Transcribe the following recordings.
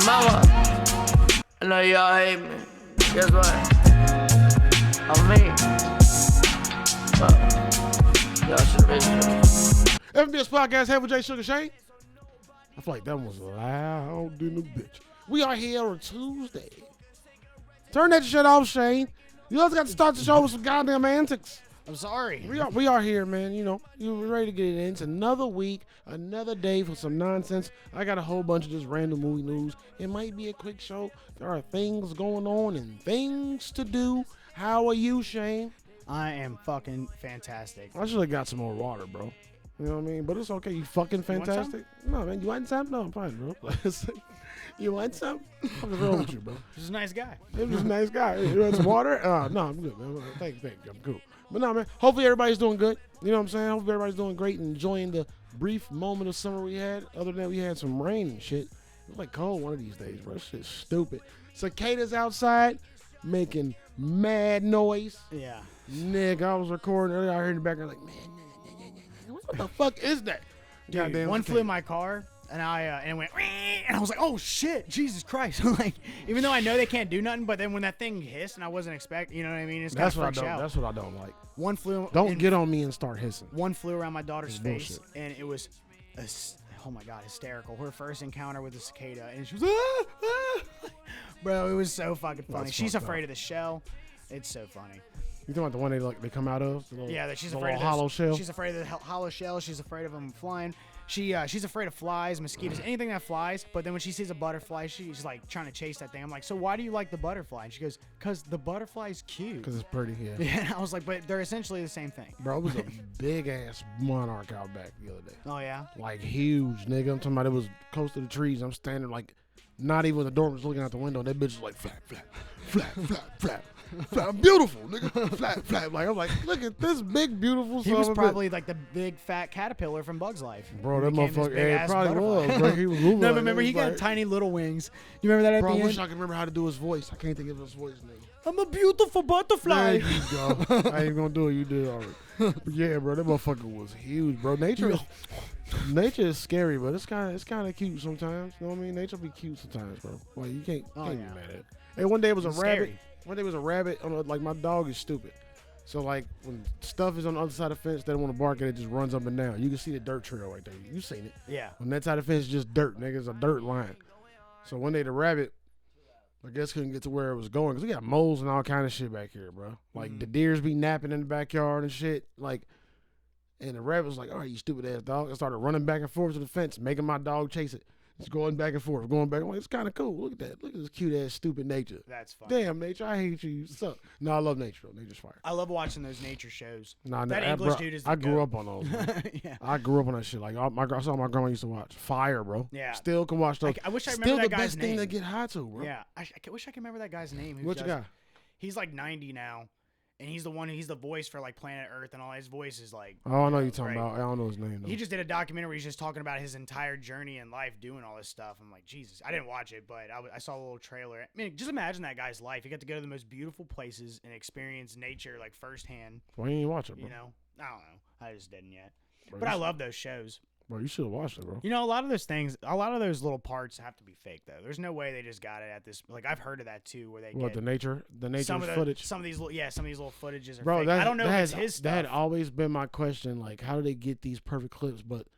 Mama, I know y'all hate me. Guess what? I'm me. Y'all should have been sure. FBS Podcast, Heavy J, Sugar Shane. I feel like that was loud in the bitch. We are here on Tuesday. Turn that shit off, Shane. You also got to start the show with some goddamn antics. I'm sorry. We are here, man. You know, you're ready to get it in. It's another week, another day for some nonsense. I got a whole bunch of just random movie news. It might be a quick show. There are things going on and things to do. How are you, Shane? I am fucking fantastic. I should have got some more water, bro. You know what I mean? But it's okay. You fucking fantastic. No, man. You want some? No, I'm fine, bro. You want some? What's wrong with you, bro? He's a nice guy. He's just a nice guy. You want some water? No, I'm good, man. Thank you. I'm cool. But no, man. Hopefully everybody's doing good. You know what I'm saying? Hopefully everybody's doing great and enjoying the brief moment of summer we had. Other than that, we had some rain and shit. It's like cold one of these days, bro. This shit's stupid. Cicadas outside making mad noise. Yeah. Nigga, I was recording earlier. I heard in the background like, man, what the fuck is that? Dude, goddamn one cicada. flew in my car, and and it went, and I was like, oh shit, Jesus Christ! Like, even though I know they can't do nothing, but then when that thing hissed, and I wasn't expecting, you know what I mean? It's That's what I freaks don't. out. That's what I don't like. One flew. Don't get on me and start hissing. One flew around my daughter's face, bullshit. and it was, oh my god, hysterical. Her first encounter with a cicada, and she was, bro, it was so fucking funny. She's afraid of the shell. It's so funny. You talking about the one they come out of? The little, Yeah, that she's the afraid of little hollow shell. She's afraid of the hollow shell. She's afraid of them flying. She's afraid of flies, mosquitoes, anything that flies. But then when she sees a butterfly, she's like trying to chase that thing. I'm like, so why do you like the butterfly? And she goes, cause the butterfly's cute. Because it's pretty, yeah. Yeah, and I was like, but they're essentially the same thing. Bro, it was a big ass monarch out back the other day. Oh yeah. Like huge, nigga. I'm talking about it was close to the trees. I'm standing like, not even the door was looking out the window. That bitch was like flap, flap, flap, flap, flap. Flap, beautiful, nigga. Flap, flap. Like I'm like, look at this big, beautiful. He was probably like the big fat caterpillar from Bug's Life. Bro, that Became this motherfucker. big Yeah, ass probably butterfly. was. Bro, he was moving. No, like, but remember it he was got like, tiny little wings. You remember that at Bro, the I end? wish I could remember how to do his voice. I can't think of his voice, nigga. I'm a beautiful butterfly. There you go. I ain't gonna do it. You did already. But yeah, bro, that motherfucker was huge, bro. Nature is scary, but it's kind of cute sometimes. You know what I mean? Nature be cute sometimes, bro. Like you can't be mad at it. Hey, one day it was a rabbit. One day it was a rabbit. Like my dog is stupid. So like when stuff is on the other side of the fence, they don't want to bark at it. Just runs up and down. You can see the dirt trail right there. You seen it? Yeah. On that side of the fence, is just dirt, nigga. It's a dirt line. So one day the rabbit, I guess, couldn't get to where it was going because we got moles and all kind of shit back here, bro. Like the deers be napping in the backyard and shit. Like, and the rabbit was like, "All right, you stupid ass dog." I started running back and forth to the fence, making my dog chase it. Just going back and forth, going back. I'm like, it's kind of cool. Look at that. Look at this cute ass stupid nature. That's fun. Damn, nature, I hate you. You suck. No, I love nature. Though. Nature's fire. I love watching those nature shows. Nah, that English dude is the I grew goat. up on those. Man. Yeah. I grew up on that shit. Like I saw my grandma used to watch Fire, bro. Yeah. Still can watch those. I wish I remember Still that the guy's best thing name. to get high to, bro. Yeah. I wish I could remember that guy's name. Which guy? He's like 90 now. And he's the voice for like Planet Earth and all. His voice is like. Oh, I know you're talking great. about. I don't know his name though. He just did a documentary where he's just talking about his entire journey in life doing all this stuff. I'm like, Jesus. I didn't watch it, but I saw a little trailer. I mean, just imagine that guy's life. He got to go to the most beautiful places and experience nature like firsthand. Why you ain't watch it, bro? You know? I don't know. I just didn't yet. Bro, But I love those shows. Bro, you should have watched it, bro. You know, a lot of those little parts have to be fake, though. There's no way they just got it at this. Like, I've heard of that, too, where they What, get the nature footage? Some of these little footages are Bro, fake. I don't know if it's his that had stuff. always been my question. Like, how do they get these perfect clips? But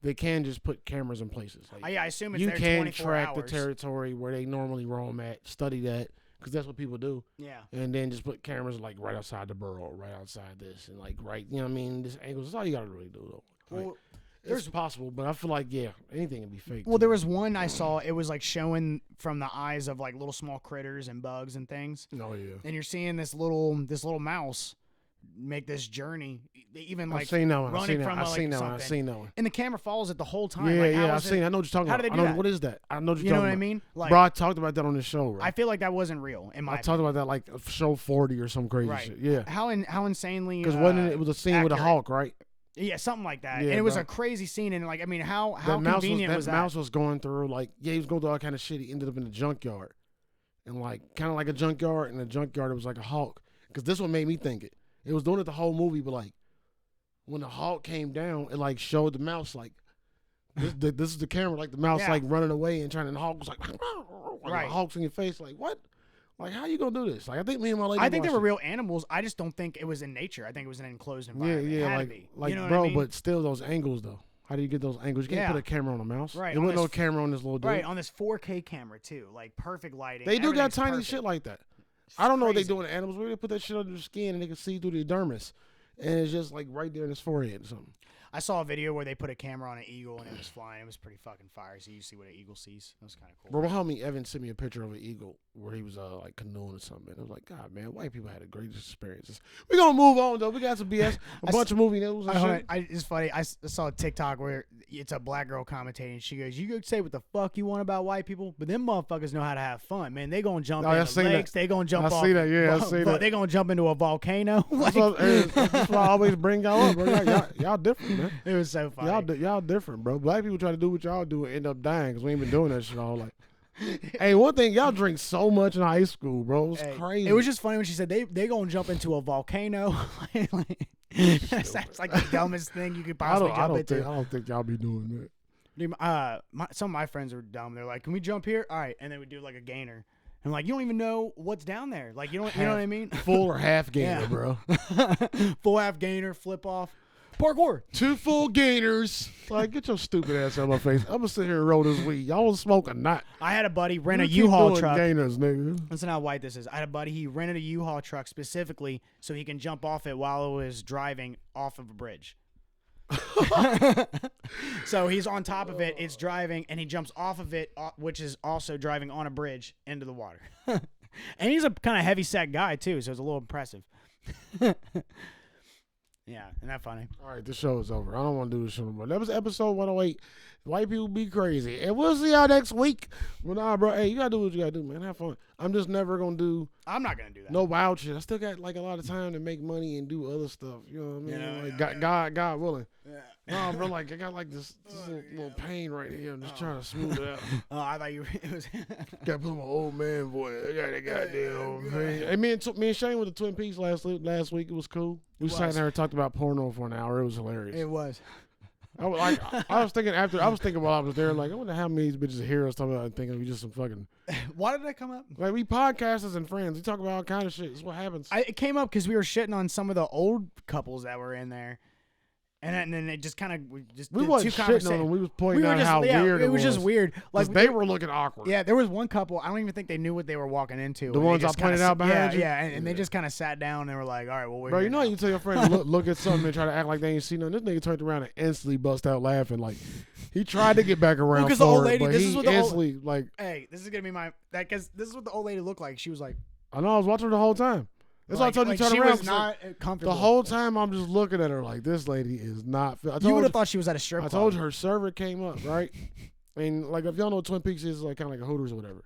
they can just put cameras in places. Like, I assume it's you there can 24 track hours. the territory where they normally roam at, study that, because that's what people do. Yeah. And then just put cameras, like, right outside the burrow, right outside this, and, like, right, you know what I mean? This angles. That's all you got to really do, though. Like, Well, it's possible, but I feel like, yeah, anything can be fake. Well, too. there was one I saw. It was like showing from the eyes of like little small critters and bugs and things. Oh, yeah. And you're seeing this little mouse make this journey, even like I've seen that one. running from I've seen that one. something. I've seen that one. And the camera follows it the whole time. Yeah, like, how yeah, I've is seen it. it? I know what you're talking How about. do they I do know that? what is that? I know what you're You know talking what I about. mean? Like, Bro, I talked about that on this show, right? I feel like that wasn't real. In my I talked about that like show 40 or some crazy right. shit. Yeah. How insanely? Because wasn't it was a scene with a accurate. Hulk, right? Yeah, something like that. Yeah, and it was bro. a crazy scene. And like, I mean, how That convenient was that? mouse was going through like, yeah, he was going through all kind of shit. He ended up in a junkyard, and like kind of like a junkyard. In the junkyard, it was like a Hulk. Because this one made me think it. It was doing it the whole movie, but like when the Hulk came down, it like showed the mouse like This is the camera, like the mouse Yeah. like running away and trying to Hulk was like Right. Hulk's in your face. Like what? Like how you gonna do this? Like I think me and my lady. I think they were watched real animals. I just don't think it was in nature. I think it was an enclosed it. environment. It Yeah, had like to be. like You know bro, what I mean? but still those angles though. How do you get those angles? You can't Yeah. put a camera on a mouse. Right, There on wasn't no this- camera on this little dude. Right, on this 4K camera too, like perfect lighting. They do got Everything's tiny perfect. shit like that. It's I don't know what they crazy. do in animals. Where they put that shit under their skin and they can see through the dermis, and it's just like right there in his forehead or something. I saw a video where they put a camera on an eagle and it was flying. It was pretty fucking fire. So you see what an eagle sees. That was kind of cool. Bro, my homie Evan sent me a picture of an eagle where he was like canoeing or something. And I was like, God, man, white people had the greatest experiences. We gonna move on though. We got some BS, a bunch of movie news and shit. It's funny. I saw a TikTok where it's a black girl commentating. She goes, "You could say what the fuck you want about white people, but them motherfuckers know how to have fun, man. They gonna jump Oh, I into seen that. lakes. They gonna jump I off. see that, yeah, I see that. They gonna jump into a volcano. That's why I always bring y'all up, bro. Y'all different, man. It was so funny. Y'all different, bro. Black people try to do what y'all do and end up dying because we ain't been doing that shit all like. Hey, one thing, y'all drink so much in high school, bro. It was crazy. It was just funny when she said they gonna jump into a volcano. That's like the dumbest thing you could possibly jump into. I don't think y'all be doing that. Dude, some of my friends are dumb. They're like, "Can we jump here?" All right, and they would do like a gainer. I'm like, you don't even know what's down there. Like you know what I mean? Full or half gainer, Yeah. bro. Full half gainer, flip off, parkour. 2 full gainers. Like, get your stupid ass out of my face. I'm gonna sit here and roll this weed. Y'all was smoking not. I had a buddy rent a You keep U-Haul doing truck. Gainers, nigga. Listen how white this is. I had a buddy. He rented a U-Haul truck specifically so he can jump off it while it was driving off of a bridge. So he's on top of it. It's driving, and he jumps off of it, which is also driving on a bridge into the water. And he's a kind of heavy set guy too, so it's a little impressive. Yeah, isn't that funny? All right, the show is over. I don't want to do this show anymore. That was episode 108. White people be crazy, and we'll see y'all next week. Well, nah, bro. Hey, you gotta do what you gotta do, man. Have fun. I'm just never gonna do I'm not gonna do that. no wild shit. I still got like a lot of time to make money and do other stuff. You know what I mean? You know, like yeah, God willing. Yeah. No, bro. Like I got like this little pain right here. I'm just trying to smooth it out. Oh, I thought you. It was. Got to put my old man voice. I got that goddamn old pain. Hey, me and Shane went to Twin Peaks last week. It was cool. We sat there and talked about porno for an hour. It was hilarious. It was. I was thinking while I was there, like, I wonder how many of these bitches hear us talking about and thinking we just some fucking. Why did that come up? Like, we podcasters and friends. We talk about all kind of shit. It's what happens. It came up because we were shitting on some of the old couples that were in there, and then it just kind of we did wasn't two shitting on them. We was pointing out how weird it was just weird. Like, they were looking awkward. Yeah, there was one couple. I don't even think they knew what they were walking into. The and they ones I just kinda pointed out behind you? Yeah, and they just kind of sat down and were like, "All right, well, we're Bro, here you know how now." you tell your friend to look at something and try to act like they ain't seen nothing? This nigga turned around and instantly bust out laughing. Like, he tried to get back around Because the old for it, lady- but this he is what the old- instantly, like, Hey, this is gonna be because this is what the old lady looked like. She was like, I know I was watching her the whole time. That's why I told you to turn she around. was 'cause, not like, comfortable. the whole time I'm just looking at her like, this lady is not. I You would told have thought she was at a strip I club. told you her server came up, right? And like, if y'all know what Twin Peaks is, like kind of like a Hooters or whatever.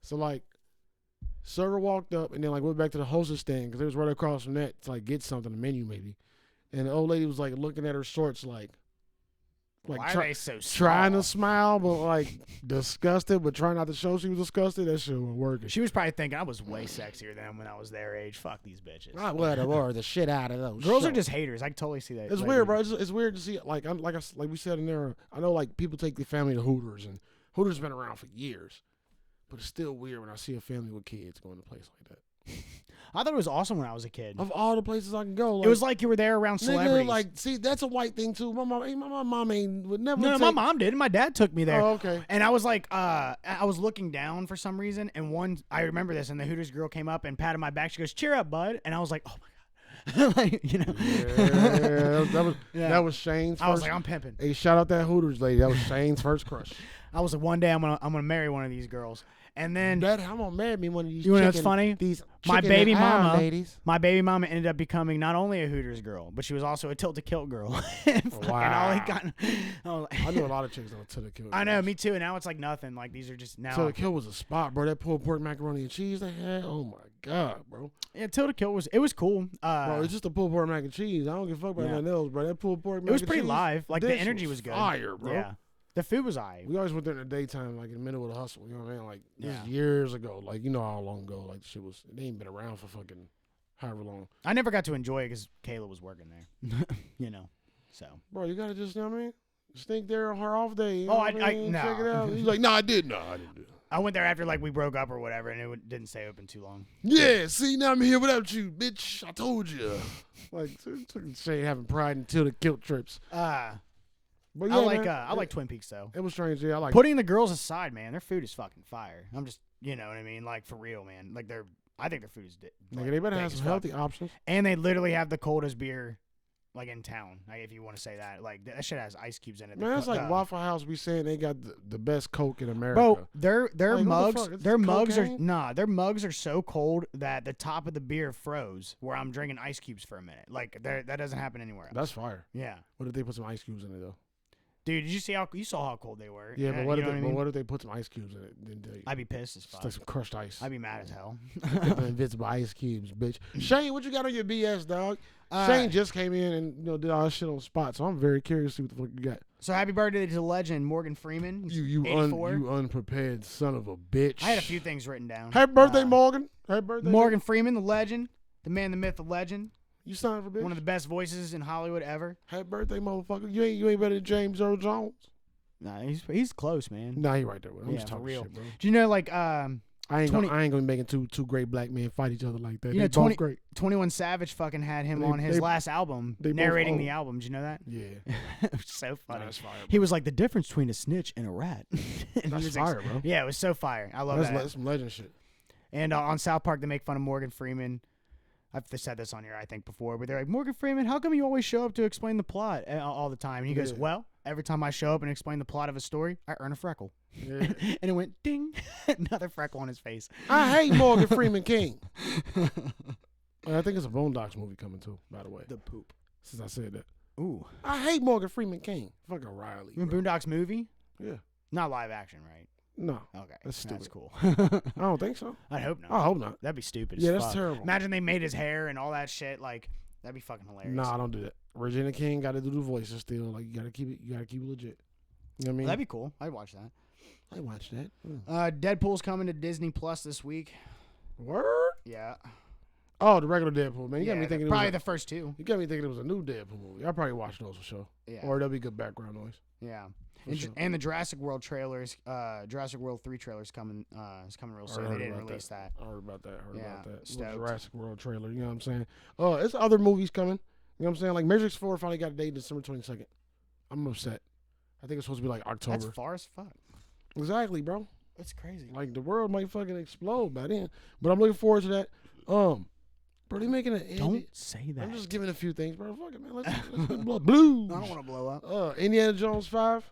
So like, server walked up and then like went back to the hostess stand because it was right across from that to like get something, a menu maybe. And the old lady was like looking at her shorts like Why are they so trying to small? smile, but like disgusted, but trying not to show she was disgusted. That shit wasn't working. She was probably thinking I was way sexier than when I was their age. Fuck these bitches. I would have or the shit out of those. Girls are shorts. just haters. I can totally see that. It's Like, weird, bro. It's weird to see like like we said in there. I know like people take their family to Hooters, and Hooters been around for years, but it's still weird when I see a family with kids going to a place like that. I thought it was awesome when I was a kid. Of all the places I can go, like, It was like you were there around celebrities. nigga, like, see, that's a white thing too. My mom would never. no, take, my mom did. My dad took me there. Oh, okay. And I was like, I was looking down for some reason, and I remember this, and the Hooters girl came up and patted my back. She goes, "Cheer up, bud," and I was like, "Oh my god," like, you know. Yeah, that was Shane's. I was first, like, "I'm pimping." hey, shout out that Hooters lady. That was Shane's first crush. I was like, one day I'm gonna marry one of these girls, and then Dad, I'm gonna marry me one of these. you know what's chicken- funny? These My chicken baby and eye mama, ladies. my baby mama ended up becoming not only a Hooters girl, but she was also a tilt to kilt girl. And all he got, I was like, I knew a lot of chicks that were to the kill. I know, me too. And now it's like nothing. Like these are just now. To the kill was a spot, bro. That pulled pork macaroni and cheese they had. Oh my god, bro. Yeah, tilt to kilt was cool. Bro, it's just a pulled pork mac and cheese. I don't give a fuck about Yeah. nothing else, bro. That pulled pork mac It was and pretty cheese, live. Like the this energy was good. Fire, bro. Yeah, the food was alright. We always went there in the daytime, like in the middle of the hustle. You know what I mean? Like this Yeah. is years ago. Like you know how long ago. Like shit was. They ain't been around for fucking however long. I never got to enjoy it because Kayla was working there. You know, so Bro, you gotta just, you know what I mean? Stink there on her off day. You know Oh, what I mean? no. Check it out. He's like, no, I didn't. No, I didn't do it. I went there after like we broke up or whatever, and it didn't stay open too long. Yeah, see, now I'm here without you, bitch. I told you. Like, Shane having pride until the guilt trips. But yeah, I like Twin Peaks though. It was strange. Yeah, I like Putting the girls aside, man, their food is fucking fire. I'm just, you know what I mean, like for real, man. Like I think their food is. Nigga, they better have some healthy options. And they literally have the coldest beer, like in town. Like if you want to say that, like that shit has ice cubes in it. Man, it's like Waffle House be saying they got the best Coke in America. Bro, their like, mugs, their mugs cocaine? their mugs are so cold that the top of the beer froze. Where I'm drinking ice cubes for a minute. Like that doesn't happen anywhere else. That's fire. Yeah. What if they put some ice cubes in it though? Dude, did you see you saw how cold they were? Yeah, but what you if know they, I mean? but what if they put some ice cubes in it? Then I'd be pissed as it's fuck. like some crushed ice. I'd be mad as hell. Invincible ice cubes, bitch. Shane, what you got on your BS, dog? Shane just came in and did all that shit on the spot, so I'm very curious to see what the fuck you got. So happy birthday to the legend Morgan Freeman. You 84. you unprepared son of a bitch. I had a few things written down. Happy birthday, Morgan. Happy birthday, Morgan Freeman, the legend, the man, the myth, the legend. You son of a bitch. One of the best voices in Hollywood ever. Happy birthday, motherfucker. You ain't better than James Earl Jones. Nah, he's close, man. Nah, he right there with him. I'm Yeah, just for talking real. shit, bro. Do you know like I ain't gonna be making two great black men fight each other like that. You know, They both great. 21 Savage fucking had him They- on his they- last album they both narrating old. the album. Did you know that? Yeah, It was so funny. that's fire. He was like the difference between a snitch and a rat. And he That's was fire, bro. Yeah, it was so fire. I love That's that. some legend shit. And on South Park, they make fun of Morgan Freeman. I've said this on here, I think, before, but they're like, Morgan Freeman, how come you always show up to explain the plot all the time? And he goes, Yeah. well, every time I show up and explain the plot of a story, I earn a freckle. Yeah. And it went ding, another freckle on his face. I hate Morgan Freeman King. I think it's a Boondocks movie coming too, by the way. The poop. Since I said that. Ooh. I hate Morgan Freeman King. Fucking Riley. You mean Boondocks movie? Yeah. Not live action, right? No. Okay. That's stupid. cool. I don't think so. I hope not. I hope not. That'd be stupid. Yeah, as that's fuck. terrible. Imagine they made his hair and all that shit. Like, that'd be fucking hilarious. Nah, don't do that. Regina King got to do the voices still. Like you gotta keep it legit. You know what I mean? That'd be cool. I'd watch that. I watched that. Deadpool's coming to Disney Plus this week. Word? Yeah. Oh, the regular Deadpool, man. You got me thinking probably it was the first two. you got me thinking it was a new Deadpool movie. I probably watch those for sure. Yeah. Or that'll be good background noise. Yeah. For sure. And the Jurassic World trailers, Jurassic World 3 trailers coming is coming real soon. They didn't release that. I heard about that. Little stoked. Jurassic World trailer. You know what I'm saying? It's other movies coming. You know what I'm saying? Like Matrix 4 finally got a date December 22nd. I'm upset. I think it's supposed to be like October. That's far as fuck. Exactly, bro. That's crazy. Like the world might fucking explode by then. But I'm looking forward to that. Bro, they making an Don't say that. I'm just giving a few things, bro. Fuck it, man. Let's blow blues. I don't want to blow up. Indiana Jones 5.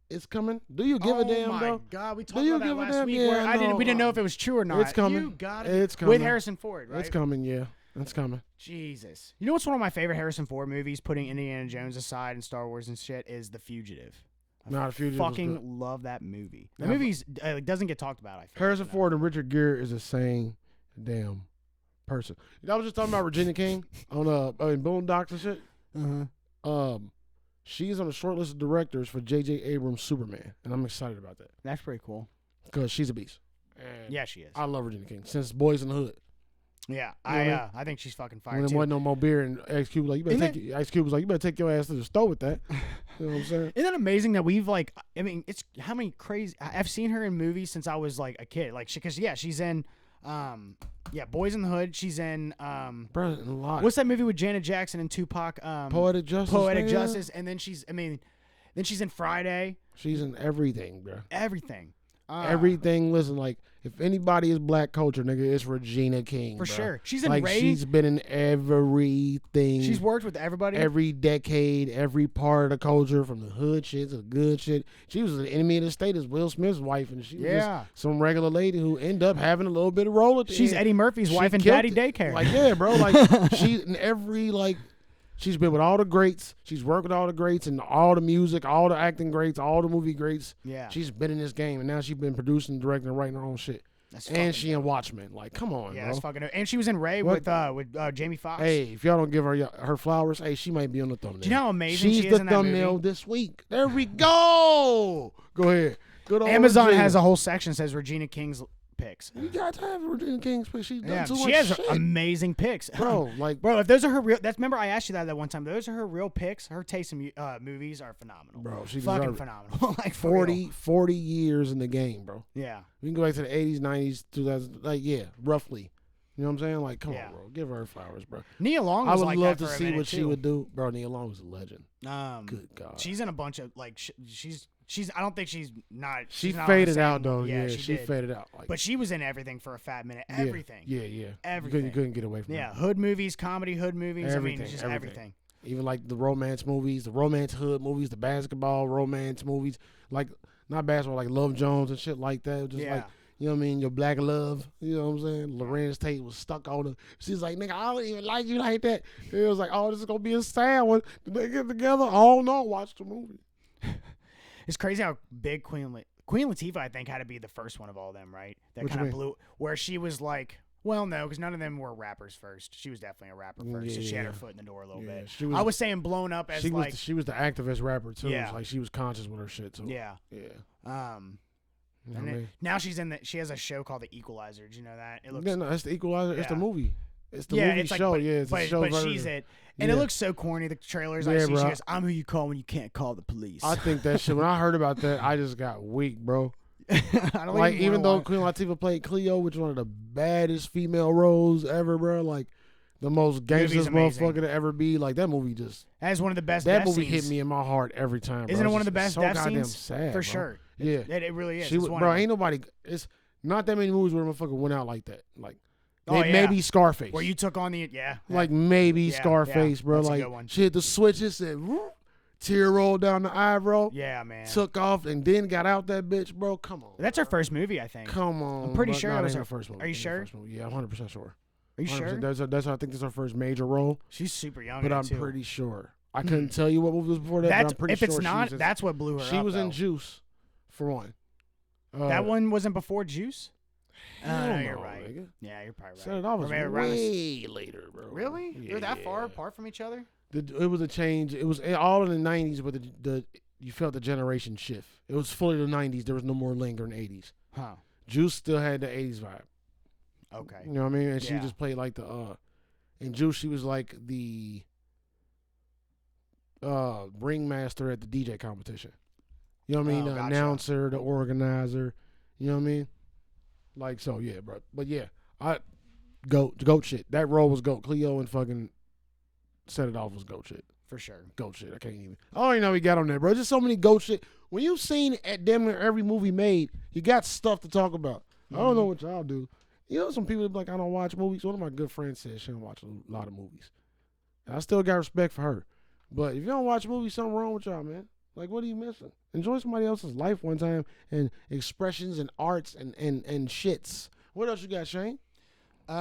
It's coming. Do you give a damn, Oh though? my God, we Do talked you about that give a last damn? week. Yeah, Where we didn't know if it was true or not. It's coming. You got It's coming. with Harrison Ford, right? It's coming, yeah. It's coming. Jesus. You know what's one of my favorite Harrison Ford movies, putting Indiana Jones aside and Star Wars and shit, is The Fugitive. Nah, The Fugitive was Fucking good. love that movie. The Yeah, movie's doesn't get talked about, I feel. Harrison Ford and Richard Gere is the same damn person. I was just talking about Regina King on in Boondocks and shit. Uh-huh. She's on the short list of directors for J.J. Abrams' Superman, and I'm excited about that That's pretty cool. because she's a beast. And Yeah, she is. I love Regina King since Boys in the Hood. Yeah, You know what I mean? I think she's fucking fire When there too. wasn't no more beer, and Ice Cube was like, you better take your ass to the store with that. You know what I'm saying? Isn't that amazing that we've like? I mean, it's how many crazy. I've seen her in movies since I was like a kid. Like she's in, Boys in the Hood. She's in Bro, a lot. what's that movie with Janet Jackson and Tupac? Poetic Justice? Poetic man? Justice, and then she's in Friday. She's in everything, bro. Everything. Everything. Listen, like if anybody is black culture, nigga, it's Regina King. For bro. sure. She's in like Raid. she's been in everything. She's worked with everybody. every decade, every part of the culture, from the hood shit to the good shit. She was an enemy of the state as Will Smith's wife, and she was Yeah. just some regular lady who ended up having a little bit of role at the She's end. Eddie Murphy's She wife in killed Daddy it. Daycare. Like, yeah, bro. Like she's in every she's been with all the greats. She's worked with all the greats and all the music, all the acting greats, all the movie greats. Yeah. She's been in this game, and now she's been producing, directing, and writing her own shit. That's And fucking she in Watchmen. Like, come on, Yeah, bro. that's fucking. And she was in Ray What? with Jamie Foxx. Hey, if y'all don't give her flowers, hey, she might be on the thumbnail. Do you know how amazing She's she is the in that thumbnail movie? this week. There we go. Go ahead. Good old Amazon Regina. has a whole section that says Regina King's picks. You got to have Regina King's picks. She's done Yeah, too she much has shit. amazing picks, Bro, like, bro. If those are her real, remember I asked you that one time. Those are her real picks. Her taste in movies are phenomenal. bro, she Fucking deserve it. phenomenal. Like for real. 40 years in the game, bro. Yeah. We can go back to the 80s, 90s, 2000s. Like, yeah, roughly. You know what I'm saying? Like, come Yeah. on, bro. Give her flowers, bro. Nia Long I was would like love that to for a see minute, what she too. would do. Bro, Nia Long was a legend. Good God. She's in a bunch of like she's. I don't think she's not. She she's not on the faded same out, though. one. Yeah, she she did. faded out. Like, But she was in everything for a fat minute. yeah, Everything. Yeah. Everything. You couldn't get away from Yeah, it. hood movies, comedy hood movies. Everything, I mean, just everything. everything. Even like the romance movies, the romance hood movies, the basketball romance movies, like not basketball, like Love Jones and shit like that. Just like, you know what I mean, your black love. You know what I'm saying? Lorenz Tate was stuck on her. She's like, nigga, I don't even like you like that. It was like, oh, this is gonna be a sad one. Did they get together? Oh no, watch the movie. It's crazy how big Queen Latifah, I think, had to be the first one of all them, right? That What you kind of mean? blew, where she was like, well, no, because none of them were rappers first. She was definitely a rapper first, so she had her foot in the door a little bit. She was, I was saying blown up as she like, was she was the activist rapper too. Yeah. Like she was conscious with her shit too. yeah. You know And what I then, mean? now she has a show called The Equalizer. Do you know that? It looks, Yeah, no, that's the Equalizer. It's the Yeah. movie. It's the yeah, movie it's like, show. but, Yeah, it's but, a show but version. she's it. And it Yeah. looks so corny. The trailers I Yeah, see, bro. she goes, "I'm who you call when you can't call the police." I think that shit. When I heard about that, I just got weak, bro. I don't Like even though wanna Queen Latifah played Cleo, which is one of the baddest female roles ever, bro. Like the most Movie's gangstest amazing. motherfucker to ever be. Like that movie just that is one of the best. that death movie scenes. hit me in my heart every time. Bro. Isn't it It's one of the just- best it's so death goddamn scenes? sad, For bro. sure. Yeah, It really is. she It's was, one bro. of them. Ain't nobody. It's not that many movies where a motherfucker went out like that. Like Oh, yeah. maybe Scarface. Where you took on the like maybe Yeah, Scarface, yeah, bro. that's a Like good one. she hit the switches, said whoop, tear rolled down the eyebrow, yeah, man. took off, and then got out that bitch, bro. Come on, That's her first movie, I think. come on. I'm pretty bro. sure Nah, that that was ain't her- her first movie. Are you That ain't her sure? first movie. Yeah, 100% sure. Are you 100%. sure? That's I think this is her first major role, She's super young. but in it, I'm too. pretty sure. I couldn't tell you what movie was before that. That's but I'm pretty if sure it's not. she was in, That's what blew her she up. was in though. Juice, for one. That one wasn't before Juice. Hell no, you're no, right. nigga. Yeah, you're probably right. Set It Off was Or maybe around the- way later, bro. Really? Yeah, They're that far yeah. apart from each other? It was a change. It was all in the 90s, but the you felt the generation shift. It was fully the 90s. There was no more lingering 80s. Huh. Juice still had the 80s vibe. Okay. You know what I mean? And she Yeah. just played like the in Juice she was like the ringmaster at the DJ competition. You know what I mean? Oh, The gotcha. announcer, the organizer. You know what I mean? Like so, yeah, bro. But yeah, goat shit. That role was goat. Cleo and fucking Set It Off was goat shit. For sure. Goat shit. I can't even. I don't even know he got on there, bro. Just so many goat shit. When you've seen at damn near every movie made, you got stuff to talk about. I don't know what y'all do. You know, some people that be like, I don't watch movies. One of my good friends said she don't watch a lot of movies. And I still got respect for her. But if you don't watch movies, something wrong with y'all, man. Like, what are you missing? Enjoy somebody else's life one time and expressions and arts and shits. What else you got, Shane? They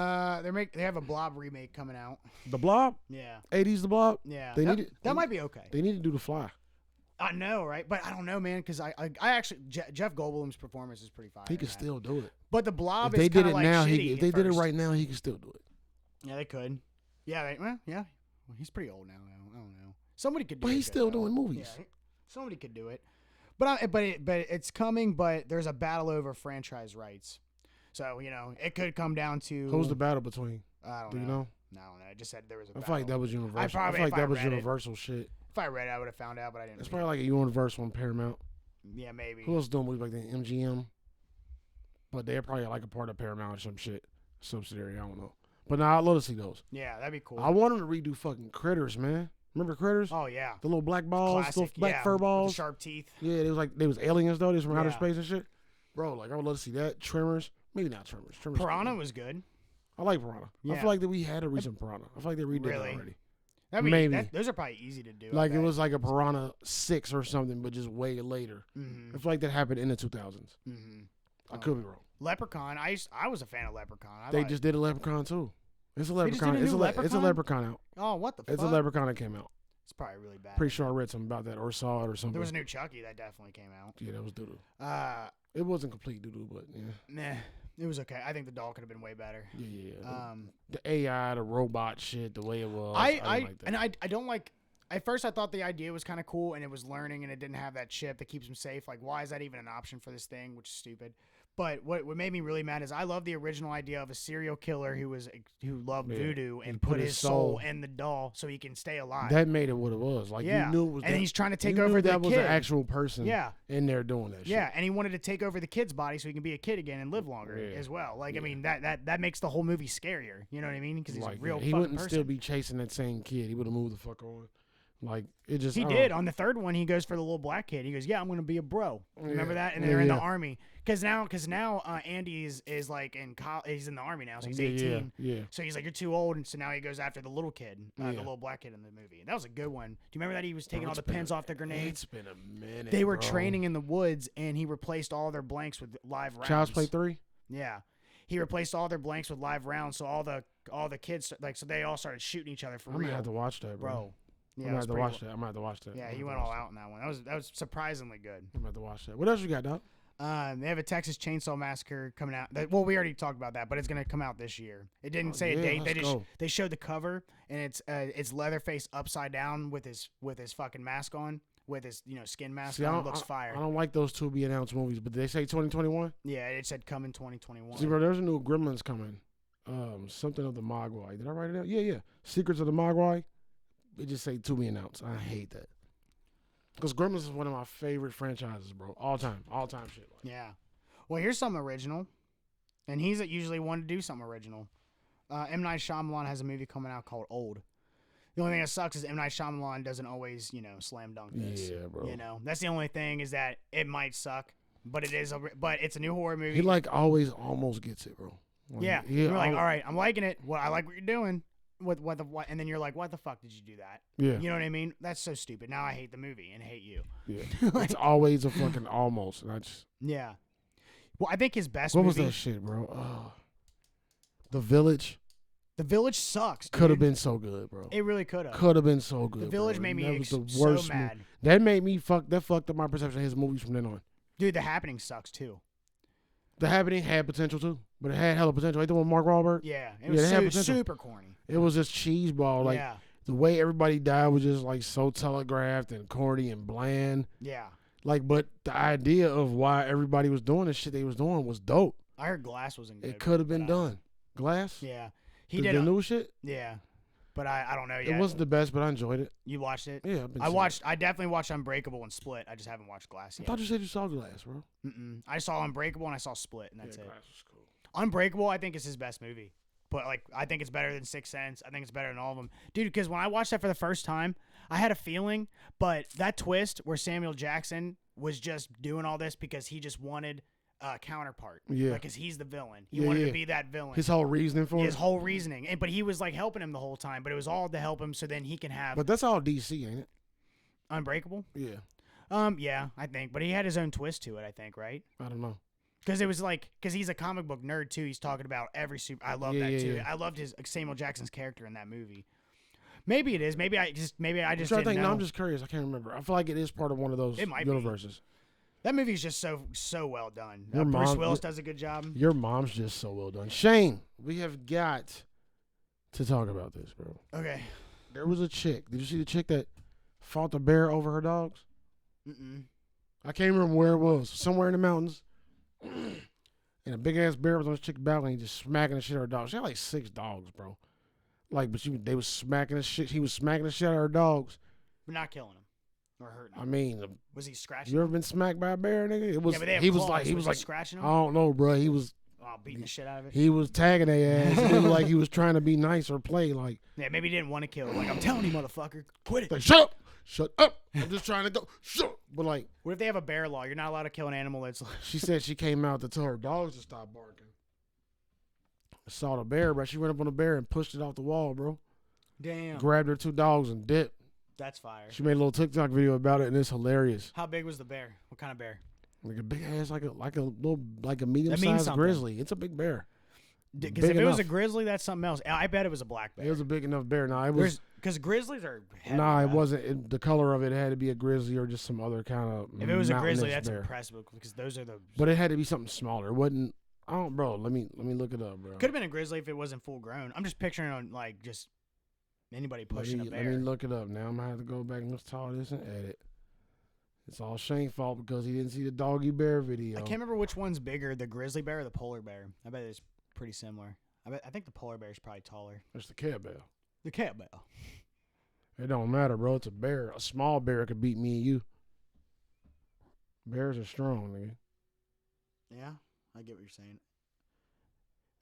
have a Blob remake coming out. The Blob? Yeah. 80s The Blob? Yeah. They that, need it- that might be okay. They need to do The Fly. I know, right? But I don't know, man, because I actually Jeff Goldblum's performance is pretty fire. He in could that. still do it. But the Blob If they is did kind it of like now, shitty if they at did it first. right now, he could still do it. Yeah, they could. Yeah, yeah. Well, he's pretty old now. I don't know. Somebody could do it. But he's good, still though. doing movies. Yeah, somebody could do it. But it's coming. But there's a battle over franchise rights. So it could come down to Who's the battle between? I don't Do know. you know? No, I just said there was a I battle. feel like that was Universal. I probably- feel like if I that was read it- Universal shit. If I read it, I would have found out, but I didn't. It's read probably like a Universal and Paramount. it. Yeah, maybe. Who else doing movies like that? MGM. But they're probably like a part of Paramount or some shit. Subsidiary, I don't know. But nah, I'd love to see those. Yeah, that'd be cool. I want them to redo fucking Critters, man. Remember Critters? Oh yeah. The little black balls, Classic. little black fur with the balls. sharp teeth. Yeah, they was aliens though. They was from outer Yeah. space and shit. Bro, like I would love to see that. Tremors. Maybe not Tremors. Tremors. Piranha was good. I like Piranha. I Yeah. feel like that we had a recent Piranha. I feel like they redid Really? it already. Maybe. Those are probably easy to do. Like it was like a Piranha 6 or something, but just way later. Mm-hmm. I feel like that happened in the 2000s. Mm-hmm. I could be wrong. Leprechaun. I was a fan of Leprechaun. They just did a Leprechaun too. It's a just did a Leprechaun. It's new a it's a Leprechaun? Leprechaun out. Oh, what the fuck? It's a Leprechaun that came out. It's probably really bad. Pretty sure I read something about that or saw it or something. There was a new Chucky that definitely came out. Yeah, that was doo-doo. Uh, It wasn't complete doo-doo, but yeah. nah, it was okay. I think the doll could have been way better. Yeah. The AI, the robot shit, the way it was. I didn't like that. I don't like. At first, I thought the idea was kind of cool, and it was learning, and it didn't have that chip that keeps him safe. Like, why is that even an option for this thing? Which is stupid. But what made me really mad is I love the original idea of a serial killer who loved voodoo and put his soul in the doll so he can stay alive. That made it what it was. Like you knew it was. And he's trying to take you over knew the that kid. was an actual person. Yeah. In there doing that. Yeah, shit. and he wanted to take over the kid's body so he can be a kid again and live longer as well. Like I mean that makes the whole movie scarier. You know what I mean? Because he's like, a real he fucking wouldn't person. still be chasing that same kid. He would have moved the fuck on. Like it just. He did on the third one. He goes for the little black kid. He goes, "Yeah, I'm gonna be a bro." Remember that? And they're in the army. Because now Andy is like in he's in the army now, so he's 18. Yeah. So he's like, "You're too old," and so now he goes after the little kid, the little black kid in the movie. That was a good one. Do you remember that he was taking all the pins off the grenades? It's been a minute. They were training in the woods, and he replaced all their blanks with live rounds. Child's Play 3. Yeah, he replaced all their blanks with live rounds, so all the kids so they all started shooting each other for real. I'm gonna have to watch that, bro. Yeah, I'm gonna have to watch that. I'm gonna have to watch that. Yeah, he went all out in that one. That was surprisingly good. I'm gonna have to watch that. What else you got, Doc? They have a Texas Chainsaw Massacre coming out. Well, we already talked about that, but it's gonna come out this year. It didn't say a date. They showed the cover, and it's Leatherface upside down with his fucking mask on, with his skin mask on. It looks fire. I don't like those to be announced movies, but did they say 2021? Yeah, it said come in 2021. See, bro, there's a new Gremlins coming. Something of the Mogwai. Did I write it down? Yeah. Secrets of the Mogwai. They just say to be announced. I hate that. Because Gremlins is one of my favorite franchises, bro. All time shit. Like. Yeah. Well, here's something original. And he's usually one to do something original. M. Night Shyamalan has a movie coming out called Old. The only thing that sucks is M. Night Shyamalan doesn't always, slam dunk this. Yeah, bro. That's the only thing is that it might suck, but it's a new horror movie. He like always almost gets it, bro. Like, yeah. You're like, all right, I'm liking it. Well, I like what you're doing. And then you're like, what the fuck did you do that? Yeah. You know what I mean? That's so stupid. Now I hate the movie and hate you. Yeah. It's always a fucking almost. And I just. Yeah. Well, I think his best What movie. was that shit, bro? The Village. The Village sucks. Could have been so good, bro. It really could have. Could have been so good. The Village bro. made me that was the so worst mad. That made me fucked up my perception of his movies from then on. Dude, The Happening sucks too. The Happening had potential too, but it had hella potential. Ain't the one with Mark Wahlberg? Yeah, it was super corny. It was just cheeseball. Like the way everybody died was just like so telegraphed and corny and bland. Yeah. Like, but the idea of why everybody was doing the shit they was doing was dope. I heard Glass wasn't good. It could have been done. Glass? Yeah. He did the new shit? Yeah. But I don't know yet. It wasn't the best, but I enjoyed it. You watched it? Yeah, I definitely watched Unbreakable and Split. I just haven't watched Glass yet. I thought you said you saw Glass, bro. I saw Unbreakable and I saw Split, and that's it. Glass was cool. Unbreakable, I think, is his best movie. But like, I think it's better than Sixth Sense. I think it's better than all of them, dude. Because when I watched that for the first time, I had a feeling, but that twist where Samuel Jackson was just doing all this because he just wanted a counterpart. Yeah. Because he's the villain. He wanted to be that villain. His whole reasoning for it. His whole reasoning, but he was like helping him the whole time. But it was all to help him, so then he can have. But that's all DC, ain't it? Unbreakable. Yeah. Yeah, I think, but he had his own twist to it. I think, right? I don't know. Because it was like, because he's a comic book nerd too. He's talking about every super. I love that too. Yeah. I loved his Samuel Jackson's character in that movie. Maybe it is. Maybe I just didn't know. No, I'm just curious. I can't remember. I feel like it is part of one of those universes. That movie's just so well done. Your Bruce Willis does a good job. Your mom's just so well done. Shane, we have got to talk about this, bro. Okay. There was a chick. Did you see the chick that fought the bear over her dogs? I can't remember where it was. Somewhere in the mountains. And a big ass bear was on this chick's balcony just smacking the shit out of her dogs. She had like 6 dogs, bro. Like, but they was smacking the shit. He was smacking the shit out of her dogs. But not killing him or hurting him. I mean, was he scratching? You ever been smacked by a bear, nigga? It was. Yeah, but they have he claws. was like scratching him. I don't know, bro. He was beating the shit out of it. He was tagging their ass. It looked like he was trying to be nice or play like. Yeah, maybe he didn't want to kill. Like, I'm telling you, motherfucker, quit it. Like, shut up. Shut up. I'm just trying to go. Shut up. But like, what if they have a bear law? You're not allowed to kill an animal that's. She said she came out to tell her dogs to stop barking. I saw the bear, bro. She went up on the bear and pushed it off the wall, bro. Damn. Grabbed her 2 dogs and dipped. That's fire. She made a little TikTok video about it, and it's hilarious. How big was the bear? What kind of bear? Like a big ass, like a medium sized grizzly. It's a big bear. Because if it was a grizzly, that's something else. I bet it was a black bear. It was a big enough bear. Nah, it was because grizzlies are. Heavy, nah, it wasn't. The color of it had to be a grizzly or just some other kind of. If it was a grizzly, that's impressive because those are the. But it had to be something smaller. It wasn't. I don't, bro. Let me look it up, bro. Could have been a grizzly if it wasn't full grown. I'm just picturing on like just anybody pushing a bear. Let me look it up now. I'm gonna have to go back and let's talk this and edit. It's all Shane's fault because he didn't see the doggy bear video. I can't remember which one's bigger, the grizzly bear or the polar bear. I bet it's pretty similar. I think the polar bear is probably taller. That's the cat bear. The cat bear. It don't matter, bro. It's a bear. A small bear could beat me and you. Bears are strong, nigga. Yeah, I get what you're saying.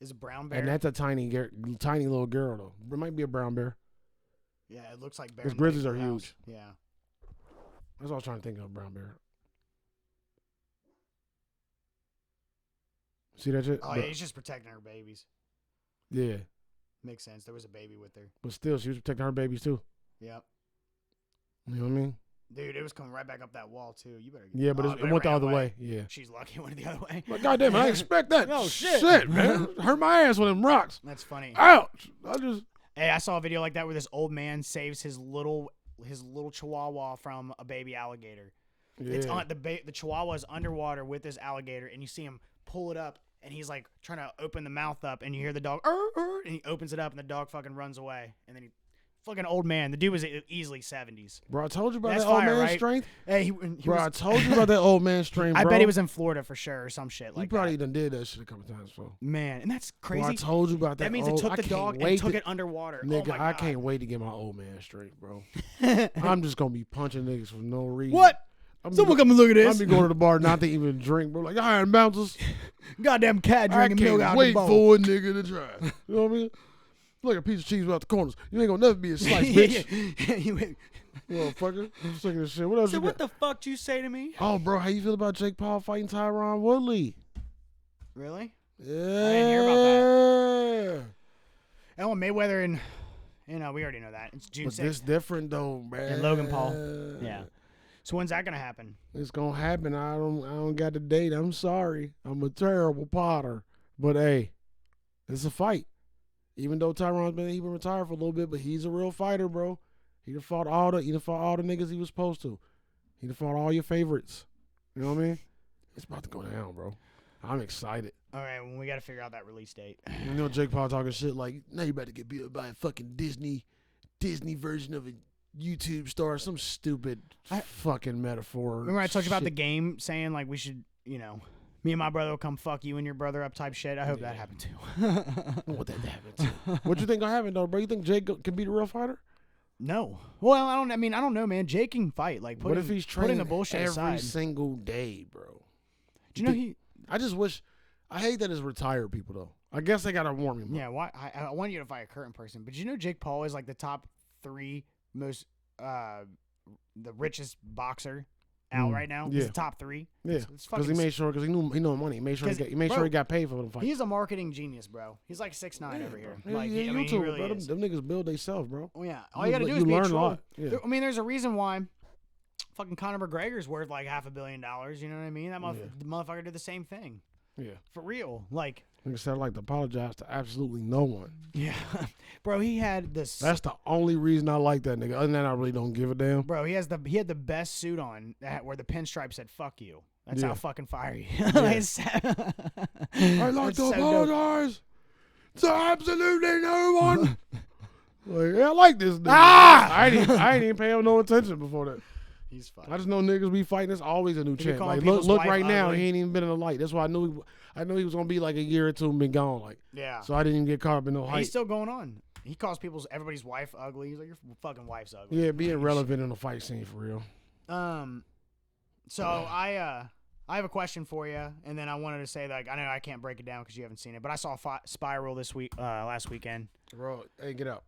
Is a brown bear? And that's a tiny little girl, though. It might be a brown bear. Yeah, it looks like bear. Because grizzlies are huge. Yeah. That's what I was trying to think of, brown bear. See that shit? Oh, yeah, he's just protecting her babies. Yeah. Makes sense. There was a baby with her. But still, she was protecting her babies, too. Yep. You know what I mean? Dude, it was coming right back up that wall, too. You better. Yeah, but it went the other way. Yeah. She's lucky it went the other way. But goddamn, I didn't expect that. Oh, shit. Shit, man. Hurt my ass with them rocks. That's funny. Ouch. Hey, I saw a video like that where this old man saves his little chihuahua from a baby alligator. Yeah. It's on the chihuahua is underwater with this alligator, and you see him pull it up, and he's like trying to open the mouth up, and you hear the dog, and he opens it up, and the dog fucking runs away, and then he. Fucking old man. The dude was easily 70s. Bro, I told you about That's that old fire, man's right? strength. Hey, Bro, I told you about that old man's strength, bro. I bet he was in Florida for sure or some shit like he probably that. done did that shit a couple times, bro. Man, and that's crazy. Bro, I told you about that. That means it took the dog and took it underwater. Nigga, oh my God. I can't wait to get my old man straight, bro. I'm just gonna be punching niggas for no reason. What? Someone come and look at this. I'm be going to the bar not to even drink, bro. Like, iron bouncers. Goddamn cat I drinking milk can't out wait the bowl. for a nigga to try. You know what I mean? Like a piece of cheese without the corners. You ain't gonna never be a slice, bitch. You Motherfucker. I'm sick of this shit. What else so you what got? the fuck did you say to me? Oh, bro, how you feel about Jake Paul fighting Tyron Woodley? Really? Yeah. I didn't hear about that. Oh, Mayweather and we already know that. It's June 6th. But this different though, man. And Logan Paul. Yeah. So when's that gonna happen? It's gonna happen. I don't got the date. I'm sorry. I'm a terrible potter. But hey, it's a fight. Even though Tyron's been retired for a little bit, but he's a real fighter, bro. He done fought all the niggas he was supposed to. He done fought all your favorites. You know what I mean? It's about to go down, bro. I'm excited. All right, well, we got to figure out that release date. You know Jake Paul talking shit like, now you about to get beat up by a fucking Disney version of a YouTube star, some stupid fucking metaphor. Remember I told you about the game saying like we should, me and my brother will come fuck you and your brother up type shit. I hope that happened too. I want that to happen too. What you think gonna happen though, bro? You think Jake can be the real fighter? No. Well, I don't know, man. Jake can fight. Like, what if he's training the bullshit every aside. single day, bro? Do you know I just wish. I hate that it's retired people though. I guess they gotta warm him up. Yeah. Why? I want you to fight a current person, but you know Jake Paul is like the top 3 most the richest boxer out right now. Yeah. He's the top 3. Yeah, because he made sure, because he knew money. He made sure he got paid for the fight. He's a marketing genius, bro. He's like 6'9" over here. Yeah, Like, yeah, he really bro. is. Them niggas build themselves, bro. Oh yeah, all you gotta do is be learn a a troll. lot. Yeah. I mean, there's a reason why fucking Conor McGregor's worth like $500 million. You know what I mean? That the motherfucker did the same thing. Yeah, for real. Like, nigga said, I'd like to apologize to absolutely no one. Yeah, bro. He had this. That's the only reason I like that nigga. Other than that, I really don't give a damn. Bro, he had the best suit on where the pinstripe said "fuck you." That's how fucking fire he. I'd like to apologize to absolutely no one. Like, yeah, I like this nigga. I ain't even pay him no attention before that. He's fine. I just know niggas be fighting. It's always a new champ. Like, look right now, he ain't even been in the light. That's why I knew he was gonna be like a year or two and been gone. Like, yeah. So I didn't even get caught up in no hype. He's still going on. He calls everybody's wife ugly. He's like, your fucking wife's ugly. Yeah, being relevant in the fight scene for real. So I have a question for you, and then I wanted to say, like, I know I can't break it down because you haven't seen it, but I saw Spiral last weekend. Bro, hey, get out.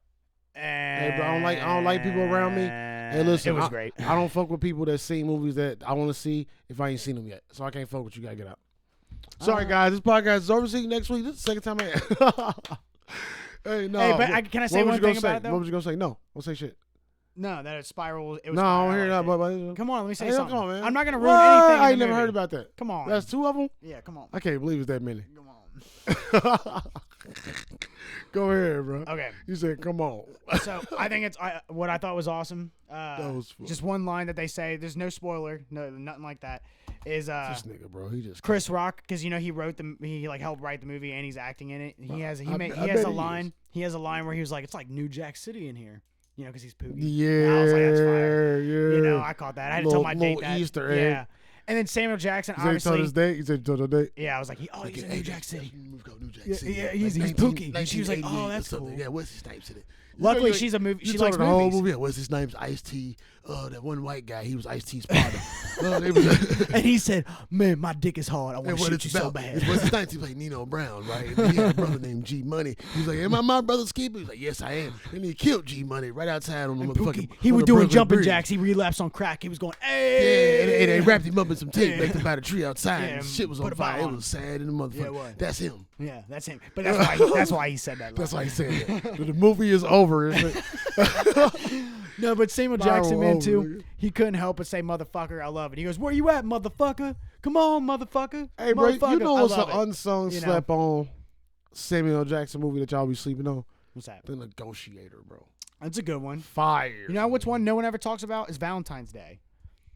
And hey, bro, I don't like people around me. Hey, listen, it was great. I don't fuck with people that see movies that I want to see if I ain't seen them yet. So I can't fuck with you. Gotta get out. Sorry, guys. This podcast is over. See you next week. This is the second time Hey, no. Hey, but can I say one thing about it, though? What was you gonna say? No, don't say shit. No, that Spiral. It was. No, I don't hear that. But come on, let me say something. Come on, man. I'm not gonna ruin anything. I ain't never heard about that. Come on. That's 2 of them. Yeah, come on. I can't believe it's that many. Come on. Go ahead, bro. Okay. You said, come on. So I think it's what I thought was awesome. That was fun. Just one line that they say. There's no spoiler. No, nothing like that. Is this nigga, bro? He just Chris Rock, because he helped write the movie and he's acting in it. He has a line. He has a line where he was like, "It's like New Jack City in here." Because he's Pookie. Yeah, and I was like, that's fire. yeah. I caught that. I had to tell my date that. Easter egg. Yeah. And then Samuel Jackson, He said he told obviously. his date. He said he told her date. Yeah, I was like, he's in New Jack City. New Jack Yeah, City. yeah, he's Pookie. And she was like, oh, that's cool. Yeah, what's his name? Said it. Luckily, she's a movie. You She told likes her the whole movies. movie. Yeah, what's his name's Ice-T. That one white guy. He was Ice-T's father. And he said, man, my dick is hard. I want to shoot you so bad. What's his name? He played Nino Brown, right? And he had a brother named G Money. He's like, am I my brother's keeper? He's like, yes, I am. And he killed G Money right outside on the motherfucking. He was on the doing Brooklyn jumping Bridge. jacks. He relapsed on crack. He was going, Yeah, hey. and they wrapped him up in some tape, left him by the tree outside, Yeah, and shit was on put a fire. bomb It on was sad in the motherfucker. Yeah, it was. That's him. Yeah, that's him. But that's why he said that. That's why he said that. The movie is over. Isn't it? No, but Samuel Viral Jackson, man, over, too. nigga. He couldn't help but say, motherfucker, I love it. He goes, where you at, motherfucker? Come on, motherfucker. Hey, bro, you Motherfucker. know I what's an love it. unsung, You know? slept on Samuel Jackson movie that y'all be sleeping on? What's that? The Negotiator, bro. That's a good one. Fire. You know which one no one ever talks about is Valentine's Day.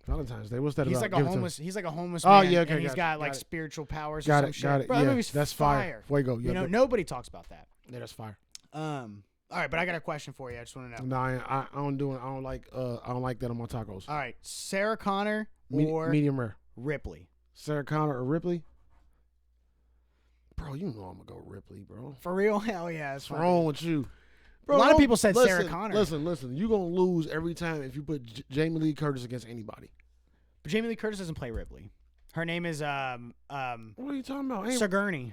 Valentine's Day. What's that He's about? like a Give it to homeless. He's like a homeless Oh, man. yeah, okay, and he's got got it, like got it. spiritual powers. Got or it, some got shit. it. Bro, Yeah, that movie's that's fire. Fuego. You Yeah, know, nobody talks about that. yeah, that's fire. All right, but I got a question for you. I just want to know. Nah, I don't do it. I don't like that on my tacos. All right, Sarah Connor or Medium rare. Ripley? Sarah Connor or Ripley? Bro, you know I'm gonna go Ripley, bro. For real? Hell yeah. It's What's wrong with you? Bro, A lot of don't- people said Sarah listen, Connor. Listen. You gonna lose every time if you put Jamie Lee Curtis against anybody. But Jamie Lee Curtis doesn't play Ripley. Her name is What are you talking about? Ain't- Sigourney.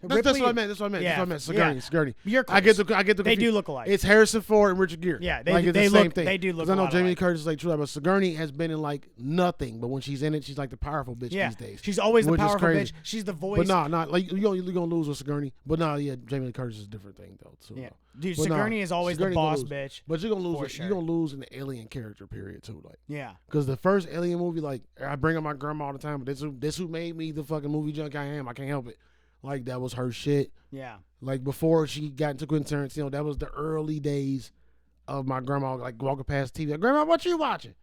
That's what I meant. Yeah, Sigourney. You're I close. get the. They confu- do look alike. It's Harrison Ford and Richard Gere. Yeah, like, it's they the same look. thing. They do look. 'Cause I a know lot Jamie Lee alike. Curtis is like true, but Sigourney has been in like nothing. But when she's in it, she's like the powerful bitch Yeah, these days. she's always the Which is powerful crazy. bitch. She's the voice. But nah, like you're gonna lose with Sigourney. But nah, yeah, Jamie Lee Curtis is a different thing though. Too, Yeah, though. dude, But nah, Sigourney is always Sigourney the gonna boss lose. bitch. But you're gonna lose. For You're sure. gonna lose in the Alien character period too, like. Yeah, Because the first Alien movie, like I bring up my grandma all the time, but this who made me the fucking movie junkie I am. I can't help it. Like that was her shit. yeah. Like before she got into Quentin Tarantino, that was the early days of my grandma like walking past TV. Like, Grandma, what you watching?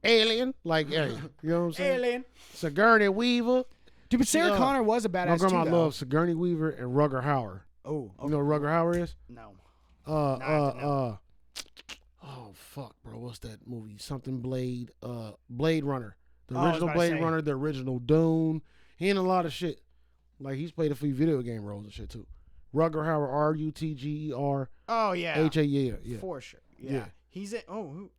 Alien, like hey, you know what I'm saying? Alien. Sigourney Weaver. Dude, but Sarah Yeah. Connor was a My badass grandma too, though. loves Sigourney Weaver and Rutger Hauer. Oh, You know what Rutger Hauer is? no. Oh fuck, bro, what's that movie? Something Blade, Blade Runner, the Oh, I was original about to Blade say. Runner, the original Dune. He in a lot of shit. Like he's played a few video game roles and shit too. Rutger Hauer, Rutger Oh yeah. H8, yeah. For sure. Yeah. Yeah. He's in. Oh, who?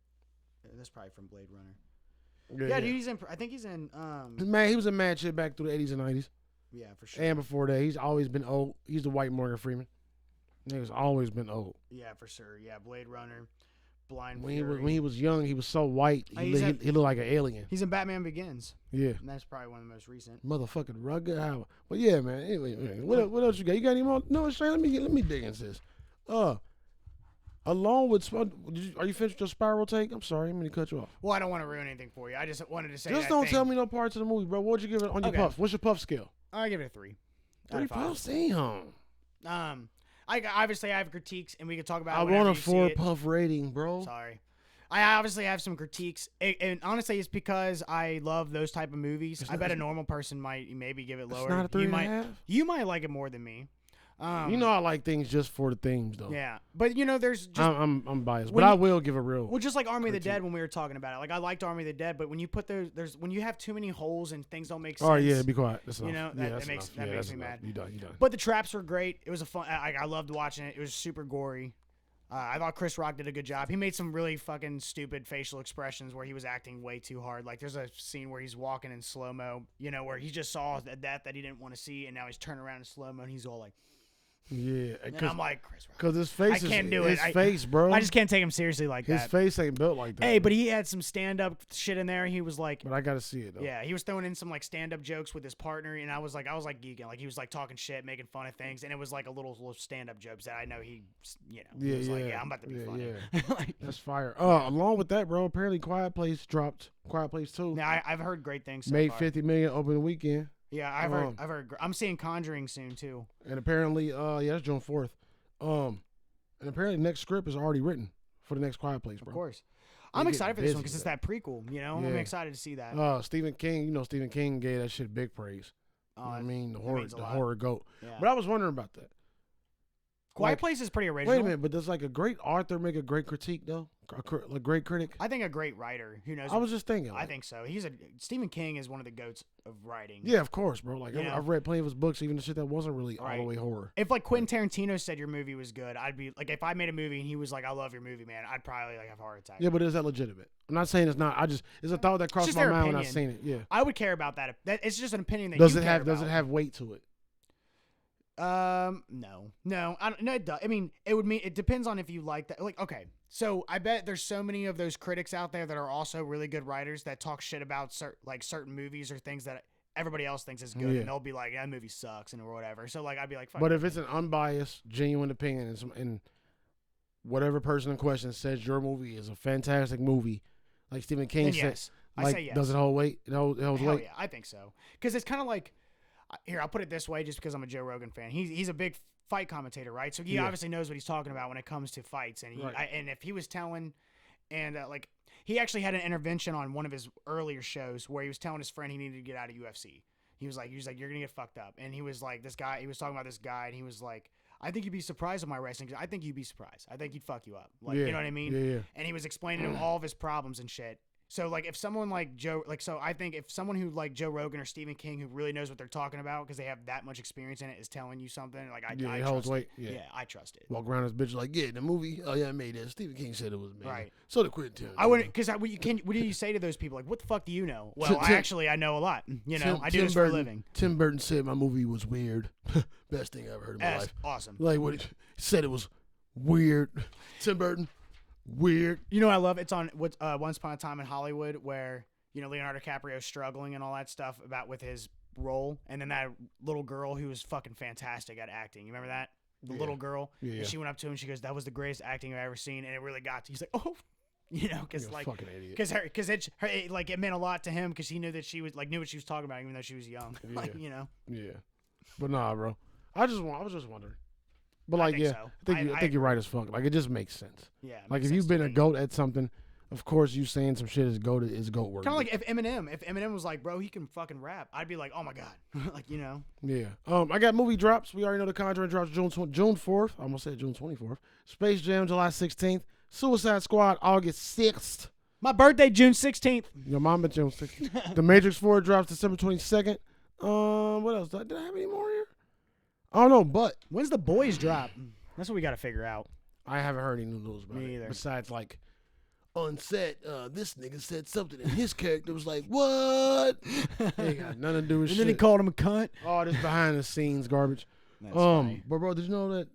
That's probably from Blade Runner. Yeah, dude. He's in. I think he's in. Man, he was a mad shit back through the 80s and 90s. Yeah, for sure. And before that, he's always been old. He's the white Morgan Freeman. Nigga's always been old. Yeah, for sure. Yeah, Blade Runner, Blind When Fury. he was young, he was so white. He looked like an alien. He's in Batman Begins, Yeah. and that's probably one of the most recent. Motherfucking Rutger Hauer. But yeah, man. Anyway, what else you got? You got any more? No, Shane, let me dig into this. Along with, are you finished your Spiral take? I'm sorry, I'm gonna cut you off. Well, I don't want to ruin anything for you. I just wanted to say. Just don't tell me no parts of the movie, bro. What'd you give it on your Okay. puff? What's your puff scale? I give it a 3. out 3 of 5. puffs? Damn. I obviously have critiques, and we can talk about. I it want whenever a you see 4 it. puff rating, bro. Sorry. I obviously have some critiques, and honestly, it's because I love those type of movies. I bet a normal person might maybe give it lower. It's not a 3.5. You might like it more than me. You know I like things just for the themes, though. Yeah, but you know, there's just I'm biased, when but I you- will give a real. well, just like Army of the critique. Dead when we were talking about it. Like I liked Army of the Dead, but when you put there's when you have too many holes and things don't make sense. Oh yeah, be quiet. That's You enough. know, Yeah, that that's makes- enough. that Yeah, makes that's me enough. mad. You done. But the traps were great. It was a fun. I loved watching it. It was super gory. I thought Chris Rock did a good job. He made some really fucking stupid facial expressions where he was acting way too hard. Like there's a scene where he's walking in slow mo, you know, where he just saw that he didn't want to see, and now he's turning around in slow mo, and he's all like, Yeah, and I'm like, Chris Rock. because his face I can't do it. His face, bro. I just can't take him seriously like his that. face ain't built like that. Hey, but he had some stand up shit in there. He was like, But I gotta see it though. yeah, he was throwing in some like stand up jokes with his partner, and I was like geeking. Like he was like talking shit, making fun of things, and it was like a little stand up jokes that I know he, you know, he was like, yeah, I'm about to be funny. Like, That's fire. Along with that, bro, apparently Quiet Place dropped. Quiet Place 2. now I've heard great things. So Made far. 50 million opening weekend. Yeah, I've heard. I'm seeing Conjuring soon too. And apparently, that's June 4th. And apparently the next script is already written for the next Quiet Place, bro. Of course, They I'm get excited for this one busy because it's with that prequel. You know, I'm Yeah. excited to see that. Stephen King, Stephen King gave that shit big praise. You know what I mean? The means a lot. horror goat. Yeah. But I was wondering about that. Quiet like- Place is pretty original. Wait a minute, but does like a great author make a great critique though? a great critic? I think a great writer. Who knows? I was just thinking. I think so. Stephen King is one of the goats of writing. Yeah, of course, bro. Like You know? I've read plenty of his books, even the shit that wasn't really all Right. the way horror. If like Quentin Tarantino said your movie was good, I'd be like, if I made a movie and he was like, I love your movie, man, I'd probably like have a heart attack. Yeah, but is that legitimate? I'm not saying it's not. It's a thought that crossed just my their mind when I opinion. seen it. Yeah. I would care about that. It's just an opinion that Does you it care have about. weight to it? No, I don't, no, it does. I mean, it depends on if you like that. Like, okay, so I bet there's so many of those critics out there that are also really good writers that talk shit about certain movies or things that everybody else thinks is good, Yeah. and they'll be like, that movie sucks and or whatever. So like, I'd be like, fuck. But if it's an unbiased, genuine opinion, and whatever person in question says your movie is a fantastic movie, like Stephen King then said, yes, like, I say yes. does it hold weight? It holds Hell weight. yeah, I think so. Because it's kind of like, here, I'll put it this way, just because I'm a Joe Rogan fan. He's a big fight commentator, right? So he Yeah. obviously knows what he's talking about when it comes to fights. And Right. and if he was telling, and like he actually had an intervention on one of his earlier shows where he was telling his friend he needed to get out of UFC. He was like, you're gonna get fucked up. And he was like, he was talking about this guy, and he was like, I think you'd be surprised at my wrestling. I think you'd be surprised. I think he'd fuck you up. Like, Yeah. you know what I mean? Yeah. And he was explaining to him all of his problems and shit. So like if someone like Joe, like, so I think if someone who like Joe Rogan or Stephen King who really knows what they're talking about because they have that much experience in it is telling you something, like I It trust holds it. weight. Yeah. I trust it. Walk around this bitch like, yeah, the movie. Oh yeah, I made that. Stephen King said it was amazing. Right. So did Quentin Tarantino. I wouldn't, because what do you say to those people? Like, what the fuck do you know? Well, I know a lot. You know, I do this for a living. Tim Burton said my movie was weird. Best thing I ever heard in my That's life. awesome. Like what he said, it was weird. Tim Burton, weird. You know, I love it's on Once Upon a Time in Hollywood where Leonardo DiCaprio's struggling and all that stuff with his role, and then that little girl who was fucking fantastic at acting. You remember that? The little girl. Yeah. And she went up to him and she goes, "That was the greatest acting I've ever seen," and it really got to. He's like, "Oh." Because You're a like, fucking idiot. because it meant a lot to him because he knew that she was knew what she was talking about even though she was young. Like, Yeah. But nah, bro. I was just wondering. But like, think yeah, so. I think you're right as fuck. Like, it just makes sense. Yeah. it Like, makes if you've sense to been a me. goat at something, of course you saying some shit is goat worthy. Kind of like if Eminem was like, bro, he can fucking rap, I'd be like, oh my god, like Yeah. I got movie drops. We already know The Conjuring drops June 4th. I almost said June 24th. Space Jam July 16th. Suicide Squad August 6th. My birthday June 16th. Your mama June 16th. The Matrix 4 drops December 22nd. What else? Did I have any more here? I don't know, but When's The Boys drop? That's what we got to figure out. I haven't heard any new news about Me it. either. Besides, like, on set, this nigga said something, and his character was like, "What?" Ain't got nothing to do with And shit. then he called him a cunt. All this behind the scenes garbage. That's funny. But bro, did you know that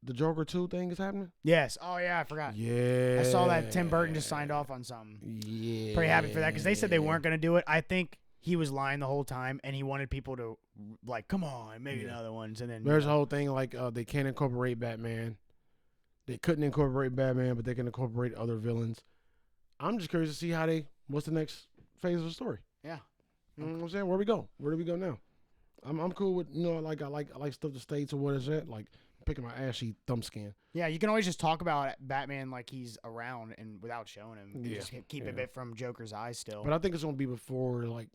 the Joker 2 thing is happening? Yes. Oh yeah, I forgot. Yeah. I saw that Tim Burton just signed off on something. Yeah. Pretty happy for that because they said they weren't going to do it. I think he was lying the whole time and he wanted people to like, come on, maybe another ones, and then There's a whole thing like they can't incorporate Batman. They couldn't incorporate Batman, but they can incorporate other villains. I'm just curious to see what's the next phase of the story. Yeah. You know what I'm saying? Where we go? Where do we go now? I'm cool with I like stuff to stay to what is it like picking my ashy thumb skin. Yeah, you can always just talk about Batman like he's around and without showing him. And Yeah, just keep a bit from Joker's eyes still. But I think it's gonna be before like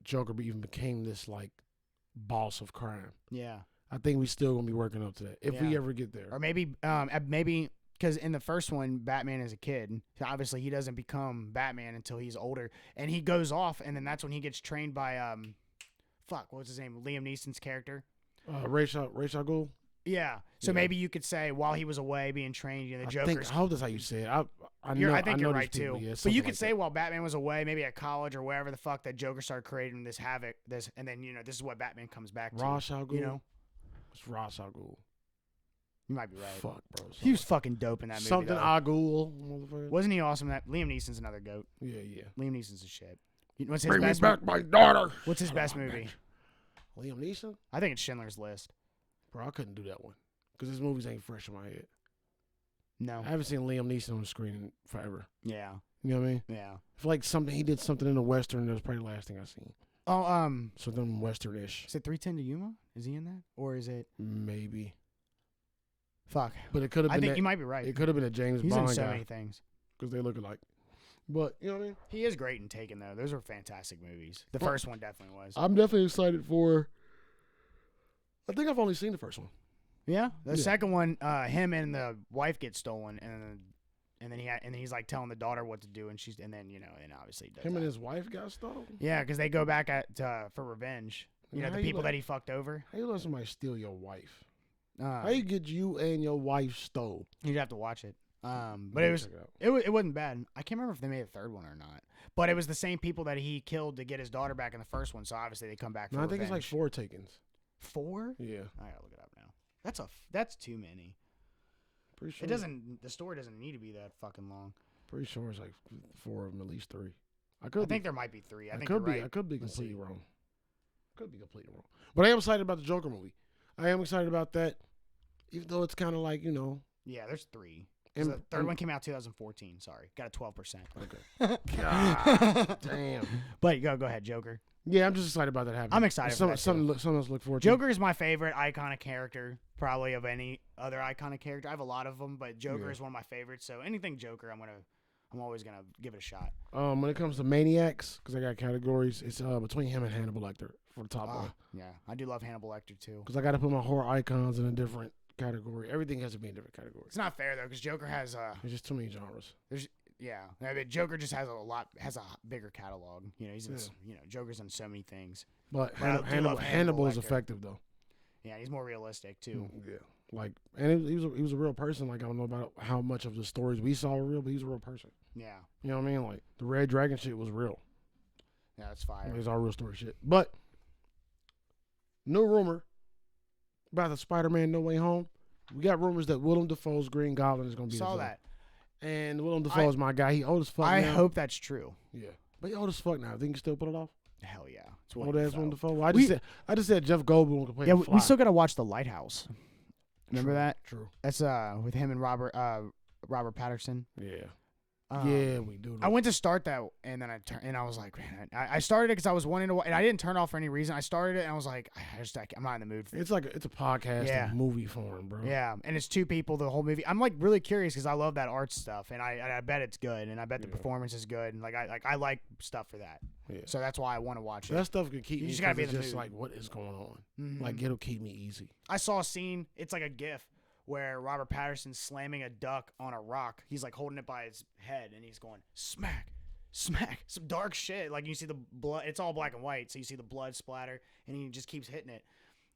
Joker even became this like boss of crime. Yeah. I think we still gonna be working up to that if we Yeah. ever get there. Or maybe because in the first one, Batman is a kid. So obviously, he doesn't become Batman until he's older, and he goes off, and then that's when he gets trained by what's his name? Liam Neeson's character. Ra's al Ghul. Yeah. So Yeah. maybe you could say while he was away being trained, the Joker's. I hope that's how you say it. I think know you're these right people, too. yeah, But something you could like say that. while Batman was away, maybe at college or wherever the fuck, that Joker started creating this havoc, and then this is what Batman comes back to. Ra's al Ghul. You know, It's Ra's al Ghul. you might be right. Fuck, bro. He was fucking dope in that movie. Something though. al Ghul, motherfucker. Wasn't he awesome? That Liam Neeson's another goat. Yeah. Liam Neeson's a shit. What's his Bring me best? back my daughter. What's his best movie? Liam Neeson? I think it's Schindler's List. Bro, I couldn't do that one because his movies ain't fresh in my head. No. I haven't seen Liam Neeson on the screen in forever. Yeah. You know what I mean? Yeah. I feel like he did something in the Western. That was probably the last thing I seen. Oh, Something Western-ish. is it 3:10 to Yuma? Is he in that, or is it? Maybe. Fuck. But it could have I been. think you might be right. It could have been a James He's Bond in so guy many things. because they look alike. But you know what I mean? He is great in Taken though. Those are fantastic movies. The first one definitely was. I'm definitely excited for. I think I've only seen the first one. Yeah. The Yeah. second one, him and the wife get stolen, and and then he's like telling the daughter what to do, and then and obviously he does Him that. and his wife got stolen. Yeah, because they go back for revenge. You know, the people that he fucked over. How you let somebody steal your wife? How How you get you and your wife stole? You'd have to watch it. But it wasn't bad. I can't remember if they made a third one or not. But it was the same people that he killed to get his daughter back in the first one. So obviously they come back. For I think revenge. it's like 4 takings. 4? Yeah, I gotta look it up now. That's too many. pretty sure. The story doesn't need to be that fucking long. Pretty sure it's like 4 of them, at least 3. I think there might be 3. I think could you're be. right. I could be Let's completely see. wrong. But I am excited about the Joker movie. I am excited about that, even though it's kind of like Yeah, there's 3. The third one came out 2014. Sorry, got a 12%. Okay. God damn. But go ahead, Joker. Yeah, I'm just excited about that happening. I'm excited for that, Something else to look forward to. Joker is my favorite iconic character, probably of any other iconic character. I have a lot of them, but Joker is one of my favorites. So anything Joker, I'm always gonna give it a shot. When it comes to Maniacs, because I got categories, it's between him and Hannibal Lecter for the top one. Yeah, I do love Hannibal Lecter too. Because I got to put my horror icons in a different category. Everything has to be in different categories. It's not fair though, because Joker has There's just too many genres. I mean, Joker just has a bigger catalog. You know, he's in, Joker's in so many things. But I do love Hannibal is Lecter. effective though. Yeah, he's more realistic too. Yeah, like, and he was a real person. Like, I don't know about how much of the stories we saw were real, but he's a real person. Yeah, You know what I mean? Like, the Red Dragon shit was real. yeah, that's fire. It was all real story shit. But no rumor about the Spider-Man No Way Home. We got rumors that Willem Dafoe's Green Goblin is gonna be. Saw the villain. that. And Willem Dafoe is my guy. He old as fuck. I now. hope that's true. Yeah, but he old as fuck now. Think he can still pull it off? Hell yeah. It's Old ass Willem Dafoe. Dafoe. Well, I just said Jeff Goldblum could play. Yeah, the Fly. we still gotta watch The Lighthouse. Remember True, that? True. That's with him and Robert Patterson. Yeah. Um, Yeah, we do. I went to start that, and then I was like, man, I started it because I was wanting to, and I didn't turn it off for any reason. I started it, and I was like, I'm not in the mood for it. It's like it's a podcast in movie form, bro. Yeah, and it's 2 people the whole movie. I'm like really curious because I love that art stuff, and I bet it's good, and I bet the performance is good, and I like stuff for that. Yeah. So that's why I want to watch it. That stuff could keep You me. just gotta be in it's the just mood. like, what is going on? Mhm. Like, it'll keep me easy. I saw a scene. It's like a GIF where Robert Patterson's slamming a duck on a rock. He's like holding it by its head, and he's going smack, smack, some dark shit. Like you see the blood. It's all black and white, so you see the blood splatter, and he just keeps hitting it.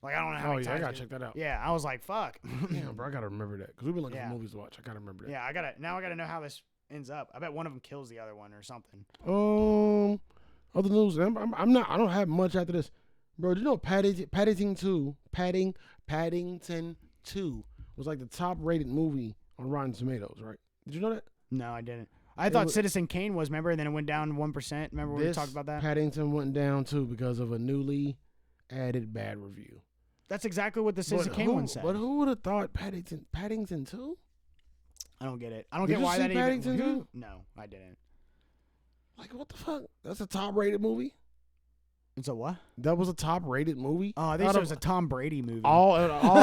Like I don't know how. Oh many yeah, I times gotta check that out. Yeah, I was like, fuck. Damn, bro, I gotta remember that because we've been looking Yeah. for movies to watch. I gotta remember that. Yeah, I gotta know how this ends up. I bet one of them kills the other one or something. Other news. I'm not. I don't have much after this, bro. Do you know Paddington 2 was like the top rated movie on Rotten Tomatoes, right? Did you know that? No, I didn't. I thought Citizen Kane was, remember, and then it went down 1%. Remember when we talked about that? Paddington went down too because of a newly added bad review. That's exactly what the Citizen Kane one said. But who would have thought Paddington 2? I don't get it. I don't Did get you why see that Paddington even. 2? No, I didn't. Like, what the fuck? That's a top rated movie? It's a what? That was a top rated movie? Oh, I think it was a Tom Brady movie. All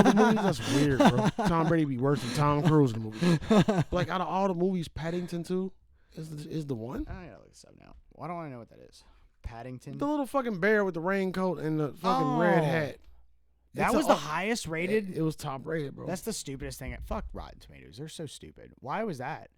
the movies? That's weird, bro. Tom Brady be worse than Tom Cruise in the movie. Like, out of all the movies, Paddington 2 is the one? I gotta look this up now. Why don't I know what that is? Paddington? The little fucking bear with the raincoat and the fucking red hat. That was the highest rated? It was top rated, bro. That's the stupidest thing. Fuck Rotten Tomatoes. They're so stupid. Why was that?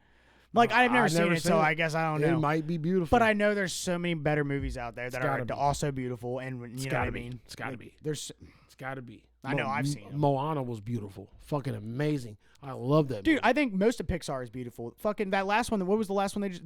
Like, I've never seen it, so I guess I don't know. It might be beautiful. But I know there's so many better movies out there that are be. also beautiful, and you know what I mean? It's gotta be. There's, It's gotta be. I know, I've seen them. Moana was beautiful. Fucking amazing. I love that dude. movie. I think most of Pixar is beautiful. Fucking that last one. What was the last one they just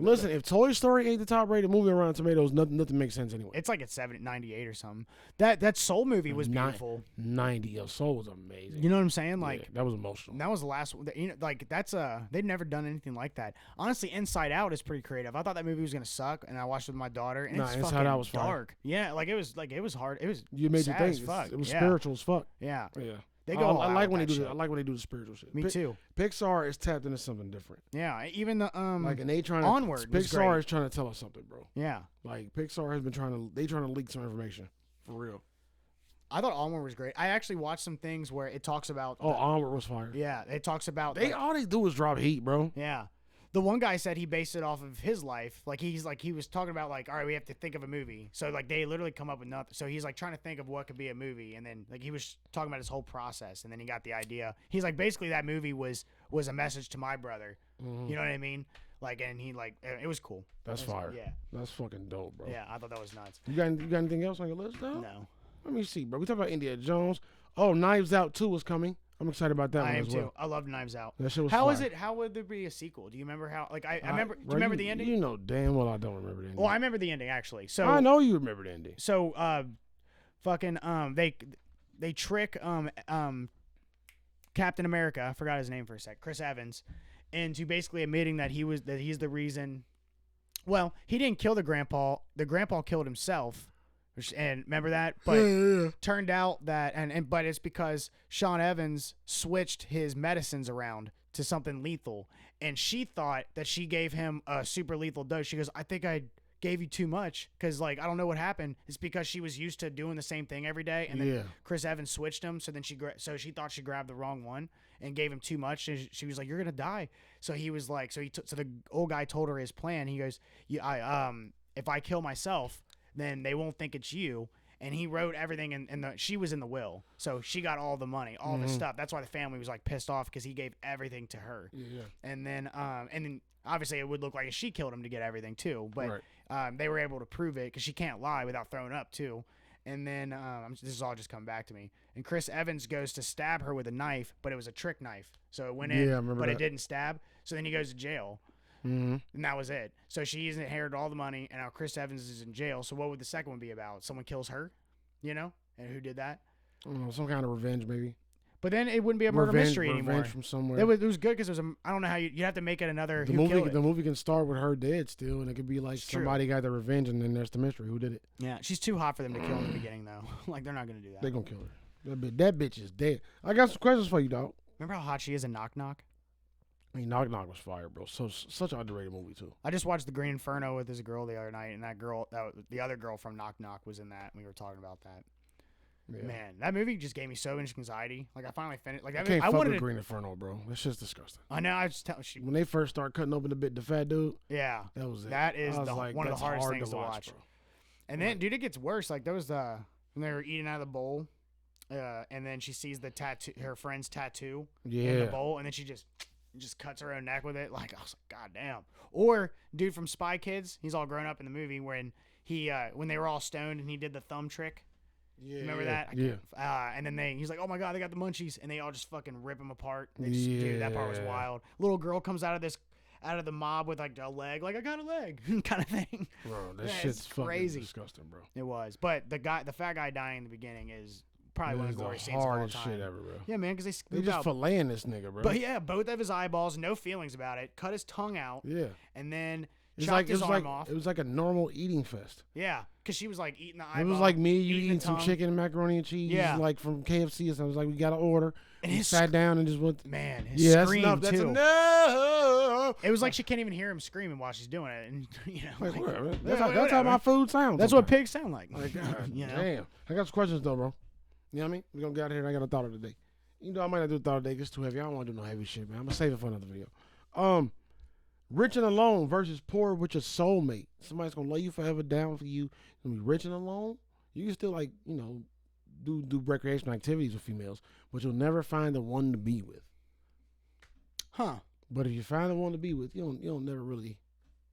Listen, if Toy Story ain't the top rated movie around Tomatoes, nothing makes sense anyway. It's like at 98 or something. That Soul movie was beautiful. 90. Your Soul was amazing. You know what I'm saying? Like Yeah, that was emotional. that was the last one. You know, like that's they've never done anything like that. Honestly, Inside Out is pretty creative. I thought that movie was gonna suck, and I watched it with my daughter, and it's Inside fucking Out was fire. dark. Yeah, like it was hard. It was You made you sad think. as fuck. It was Yeah. spiritual as fuck. Yeah, Yeah. they go. all I out like with when they that do. shit. I like when they do the spiritual shit. Me too. Pixar is tapped into something different. Yeah, even the Like, and they trying to Onward was Pixar great. is trying to tell us something, bro. Yeah, Like, Pixar has been trying to leak some information for real. I thought Onward was great. I actually watched some things where it talks about. Oh, Onward was fire. Yeah, it talks about. All they do is drop heat, bro. Yeah. The one guy said he based it off of his life. Like he was talking about like, all right, we have to think of a movie. So like they literally come up with nothing. So he's like trying to think of what could be a movie, and then like he was talking about his whole process, and then he got the idea. He's like, basically that movie was a message to my brother. You know what I mean? Like, and he like it was cool. That's fire. Yeah, that's fucking dope, bro. yeah, I thought that was nuts. You got anything else on your list, though? No, Let me see, bro. We talk about Indiana Jones. Oh, Knives Out 2 is coming. I'm excited about that one I am as well. too. I love Knives Out. That shit was How fire. is it? How would there be a sequel? Do you remember how? Like I remember. Do you remember the ending? You know damn well I don't remember the ending. Well, I remember the ending actually. So I know you remember the ending. So fucking they trick Captain America, I forgot his name for a sec, Chris Evans, into basically admitting that he's the reason. Well, he didn't kill the grandpa. The grandpa killed himself. And remember that? But turned out that but it's because Sean Evans switched his medicines around to something lethal, and she thought that she gave him a super lethal dose. She goes, I think I gave you too much, because like I don't know what happened. It's because she was used to doing the same thing every day, and then Chris Evans switched him. So then she thought she grabbed the wrong one and gave him too much. And she was like, "You're gonna die." So he was like, so the old guy told her his plan. He goes, "Yeah, if I kill myself, then they won't think it's you." And he wrote everything, and she was in the will, so she got all the money, all the stuff. That's why the family was like pissed off, because he gave everything to her. Yeah. And then obviously it would look like she killed him to get everything too, but they were able to prove it because she can't lie without throwing up too. And then this is all just come back to me. And Chris Evans goes to stab her with a knife, but it was a trick knife, so it went in, but it didn't stab. So then he goes to jail. And that was it. So she's inherited all the money, and now Chris Evans is in jail. So what would the second one be about? Someone kills her, you know? And who did that? I don't know, some kind of revenge, maybe. But then it wouldn't be a murder mystery anymore. Revenge from somewhere. It was good because it was I don't know how you have to make it another. The movie can start with her dead still, and it could be like somebody got the revenge, and then there's the mystery. Who did it? Yeah, she's too hot for them to kill in the beginning, though. Like they're not gonna do that. They're gonna kill her. That bitch is dead. I got some questions for you, dog. Remember how hot she is in Knock Knock? I mean, Knock Knock was fire, bro. Such an underrated movie too. I just watched The Green Inferno with this girl the other night, and the other girl from Knock Knock was in that. And we were talking about that. Yeah. Man, that movie just gave me so much anxiety. Like I finally finished. Like I wanted Green Inferno, bro. That shit's disgusting. I know. I just when they first started cutting open the fat dude. Yeah, that was it. That is one of the hardest things to watch. Bro. And then, dude, it gets worse. Like there was when they were eating out of the bowl, and then she sees the tattoo, her friend's tattoo in the bowl, and then she just cuts her own neck with it. Like I was like, God damn. Or dude from Spy Kids, he's all grown up in the movie when when they were all stoned and he did the thumb trick. Yeah, remember that? Yeah. And then he's like, oh my God, they got the munchies, and they all just fucking rip him apart. And dude, that part was wild. Little girl comes out of the mob with like a leg, like I got a leg, kind of thing. Bro, that shit's crazy, disgusting, bro. It was, but the fat guy dying in the beginning is probably one of the goriest scenes of all time. Shit ever, bro. Yeah, man, because they just filleting this nigga, bro. But yeah, both of his eyeballs, no feelings about it. Cut his tongue out. Yeah, and then chopped his arm off. It was like a normal eating fest. Yeah, because she was like eating the eyeball. It was like me, you eating some chicken and macaroni and cheese. Yeah, like from KFC. So I was like, we got to order. And he sat down and just went. Man, his scream too. That's enough. It was like she can't even hear him screaming while she's doing it, and you know, that's how my food sounds. That's what pigs sound like. God, you know? Damn. I got some questions though, bro. You know what I mean? We're gonna get out of here. And I got a thought of the day. You know, I might not do a thought of the day. It's too heavy. I don't want to do no heavy shit, man. I'm gonna save it for another video. Rich and alone versus poor with your soulmate. Somebody's gonna lay you forever, down for you. Gonna be rich and alone. You can still like, you know, do recreational activities with females, but you'll never find the one to be with. Huh. But if you find the one to be with, you don't never really.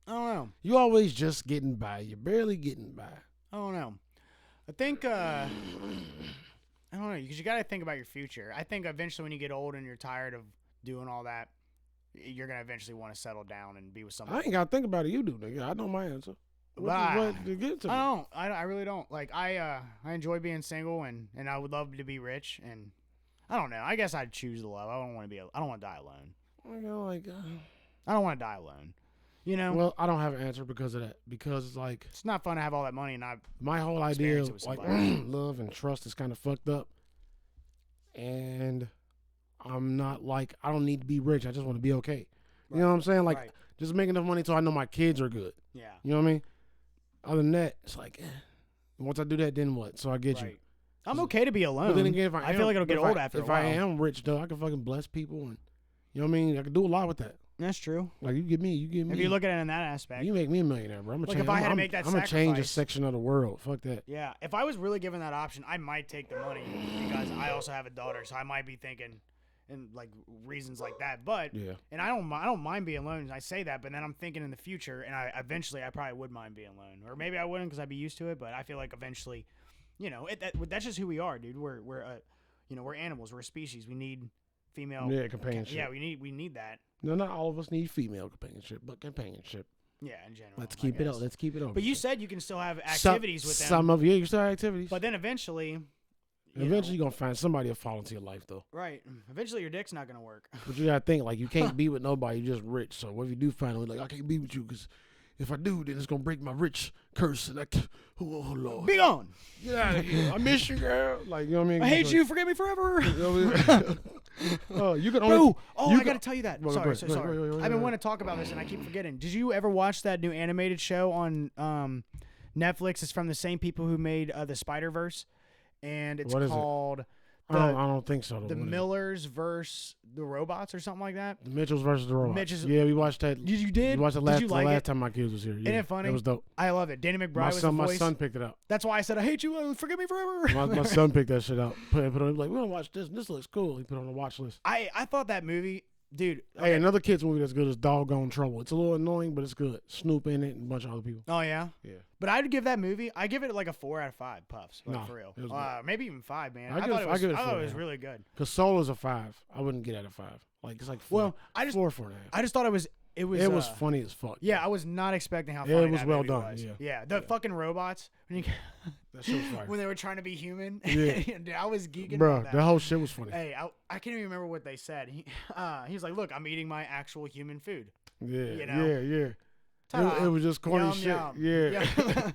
I don't know. You always just getting by. You're barely getting by. I don't know. I think I don't know, because you got to think about your future. I think eventually when you get old and you're tired of doing all that, you're going to eventually want to settle down and be with somebody. I ain't got to think about it. You do, nigga. I know my answer. I really don't. Like, I enjoy being single, and I would love to be rich, and I don't know. I guess I'd choose the love. I don't want to die alone. I don't want to die alone. You know? Well, I don't have an answer because of that. Because it's like, it's not fun to have all that money and not my whole idea of like love and trust is kind of fucked up. And I'm not like, I don't need to be rich. I just want to be okay. You know what I'm saying? Like, just make enough money so I know my kids are good. Yeah. You know what I mean? Other than that, it's like, once I do that, then what? So I get you. I'm okay to be alone. But then again, I feel like it'll get old after a while. If I am rich, though, I can fucking bless people and, you know what I mean? I can do a lot with that. That's true. Like you give me. If you look at it in that aspect. You make me a millionaire, bro. I'm gonna Like, change. if I had to make that I'm gonna change a sacrifice. section of the world. Fuck that. Yeah, if I was really given that option, I might take the money because I also have a daughter, so I might be thinking, and like reasons like that. But Yeah. and I don't mind being alone. And I say that, but then I'm thinking in the future, and I probably would mind being alone, or maybe I wouldn't because I'd be used to it. But I feel like eventually, that's just who we are, dude. We're we're animals. We're a species. We need female. Yeah, companionship. Yeah, we need that. No, not all of us need female companionship, but companionship. Yeah, in general. Let's keep it up. Let's keep it up. But you said you can still have activities with them. Some of you still have activities. But then eventually. Eventually, you're gonna find somebody to fall into your life, though. Right. Eventually, your dick's not gonna work. But you gotta think, like, you can't be with nobody. You're just rich. So what if you do finally, like, I can't be with you because if I do, then it's gonna break my rich curse. And oh Lord, Be gone. get out of here. I miss you, girl. Like, you know what I mean? I hate you. Forget me forever. You know what I mean? Oh, you can only. Bro, you I gotta tell you that. Wait, Sorry, wait, so wait, sorry. wait, I've been wait. wanting to talk about this and I keep forgetting. Did you ever watch that new animated show on Netflix? It's from the same people who made the Spider-Verse, and it's What is it? called I don't think so. The Millers versus the Robots or something like that. The Mitchells versus the Robots. Mitchells- Yeah, we watched that. You did? We watched the Did last, you the like last it? time my kids was here. Yeah, Isn't it funny? It was dope. I love it. Danny McBride was the My voice. son picked it up. That's why I said I hate you. Forget me forever. My son picked that shit up. Put it on. Like, we don't watch this. This looks cool. He put it on the watch list. I thought that movie, dude. Hey, another kids movie that's good is Doggone Trouble. It's a little annoying, but it's good. Snoop in it and a bunch of other people. Oh yeah. Yeah. But I'd give that movie. I give it like a 4 out of 5 puffs. Like, Nah, for real. it was good. Maybe even 5, man. I I give thought it- it I was. give it a I thought 4 it was now. really good. Cause Soul is a 5. I wouldn't get at a 5. Like it's like 4. Well, I just 4, 4.5. I just thought it was. It was funny as fuck. Yeah, I was not expecting how Yeah, funny it was that well movie done, was. yeah. The fucking robots when, That shit was fire. when they were trying to be human. Yeah. Dude, I was geeking Bro, about that. that whole shit was funny. Hey, I can't even remember what they said. He was like, "Look, I'm eating my actual human food." Yeah, you know? yeah. Ta-da. It was just corny Yum, shit. yum. Yeah.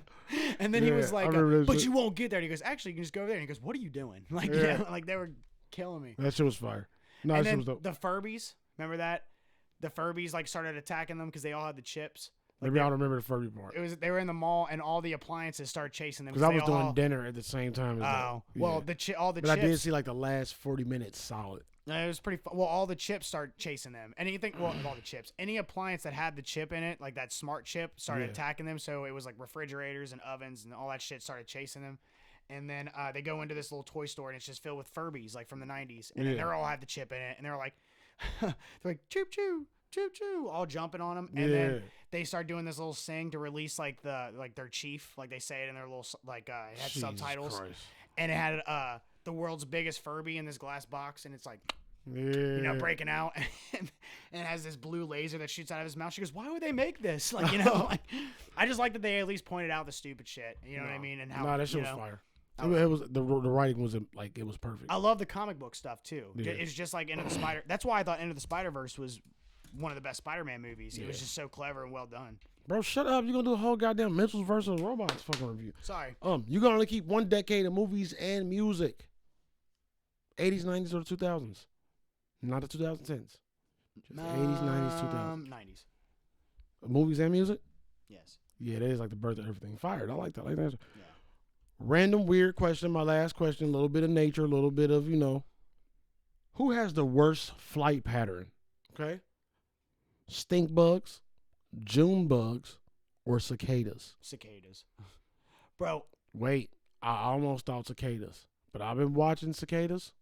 And then he Yeah, was like, I remember that "But shit. you won't get there." And he goes, "Actually, you can just go over there." And he goes, "What are you doing?" Like, Yeah. like they were killing me. That shit was fire. No, And that shit then was dope. the Furbies, remember that? The Furbies like started attacking them because they all had the chips. Maybe I don't remember the Furby part. They were in the mall and all the appliances started chasing them. Because I they was doing all, dinner at the same time as that. Oh, well, Yeah. all the But chips. I did see like the last 40 minutes solid. It was pretty. Well, all the chips started chasing them. Anything. Well, all the chips. Any appliance that had the chip in it, like that smart chip, started Yeah. attacking them. So it was like refrigerators and ovens and all that shit started chasing them. And then they go into this little toy store and it's just filled with Furbies, like from the 90s. And then Yeah. they all had the chip in it. And they're like, they're like, choo choo, choo choo, all jumping on them. And Yeah. then they start doing this little sing to release like their chief, like they say it in their little like it had Jesus subtitles. Christ. And it had the world's biggest Furby in this glass box, and it's like, Yeah. breaking out, and it has this blue laser that shoots out of his mouth. She goes, "Why would they make this?" Like, like, I just like that they at least pointed out the stupid shit. You know what I mean? And how Nah, that shit you was know, fire. It was the writing was like it was perfect. I love the comic book stuff too. Yeah. It's just like Into the Spider. That's why I thought Into the Spider-Verse was one of the best Spider-Man movies. It was Yeah. just so clever and well done. Bro, shut up. You're gonna do a whole goddamn Mitchells versus Robots fucking review. Sorry. You're gonna only keep one decade of movies and music. 80s, 90s, or the 2000s. Not the 2010s. Just 80s, 90s, 2000s. 90s. Movies and music? Yes. Yeah, that is like the birth of everything. Fired. I like that. I like that. Yeah. Random weird question. My last question. A little bit of nature. A little bit of, who has the worst flight pattern? Okay. Stink bugs, June bugs, or cicadas? Cicadas. Bro. Wait. I almost thought cicadas. But I've been watching cicadas.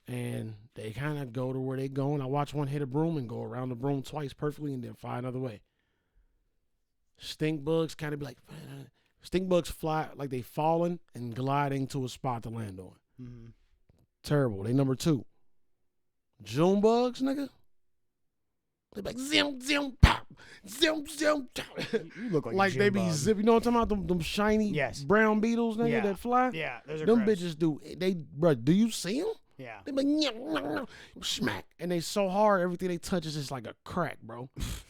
And they kind of go to where they going. I watch one hit a broom and go around the broom twice perfectly and then fly another way. Stink bugs kind of be like, stink bugs fly like they falling and gliding to a spot to land on. Mm-hmm. Terrible. They number 2. June bugs, nigga. They be like zim zim pop, zim zim. You look like Like a they June be bug. zip. You know what I'm talking about? Them shiny Yes. brown beetles, nigga, Yeah. that fly. Yeah, those are Them gross. bitches do. Bro, do you see them? Yeah. They be like, smack, and they so hard. Everything they touch is just like a crack, bro.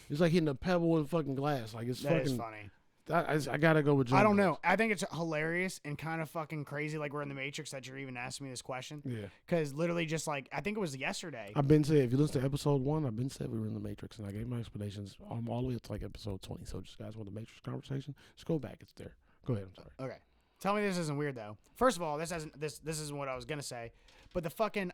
It's like hitting a pebble in fucking glass. Like it's That fucking. is funny. I gotta go with June I don't bugs. know. I think it's hilarious and kind of fucking crazy. Like we're in the Matrix that you're even asking me this question. Yeah. Because literally, just like I think it was yesterday. I've been said, if you listen to episode 1, I've been said we were in the Matrix, and I gave my explanations all the way up to like episode 20. So, just guys want the Matrix conversation? Just go back. It's there. Go ahead. I'm sorry. Okay. Tell me this isn't weird though. First of all, this isn't what I was gonna say, but the fucking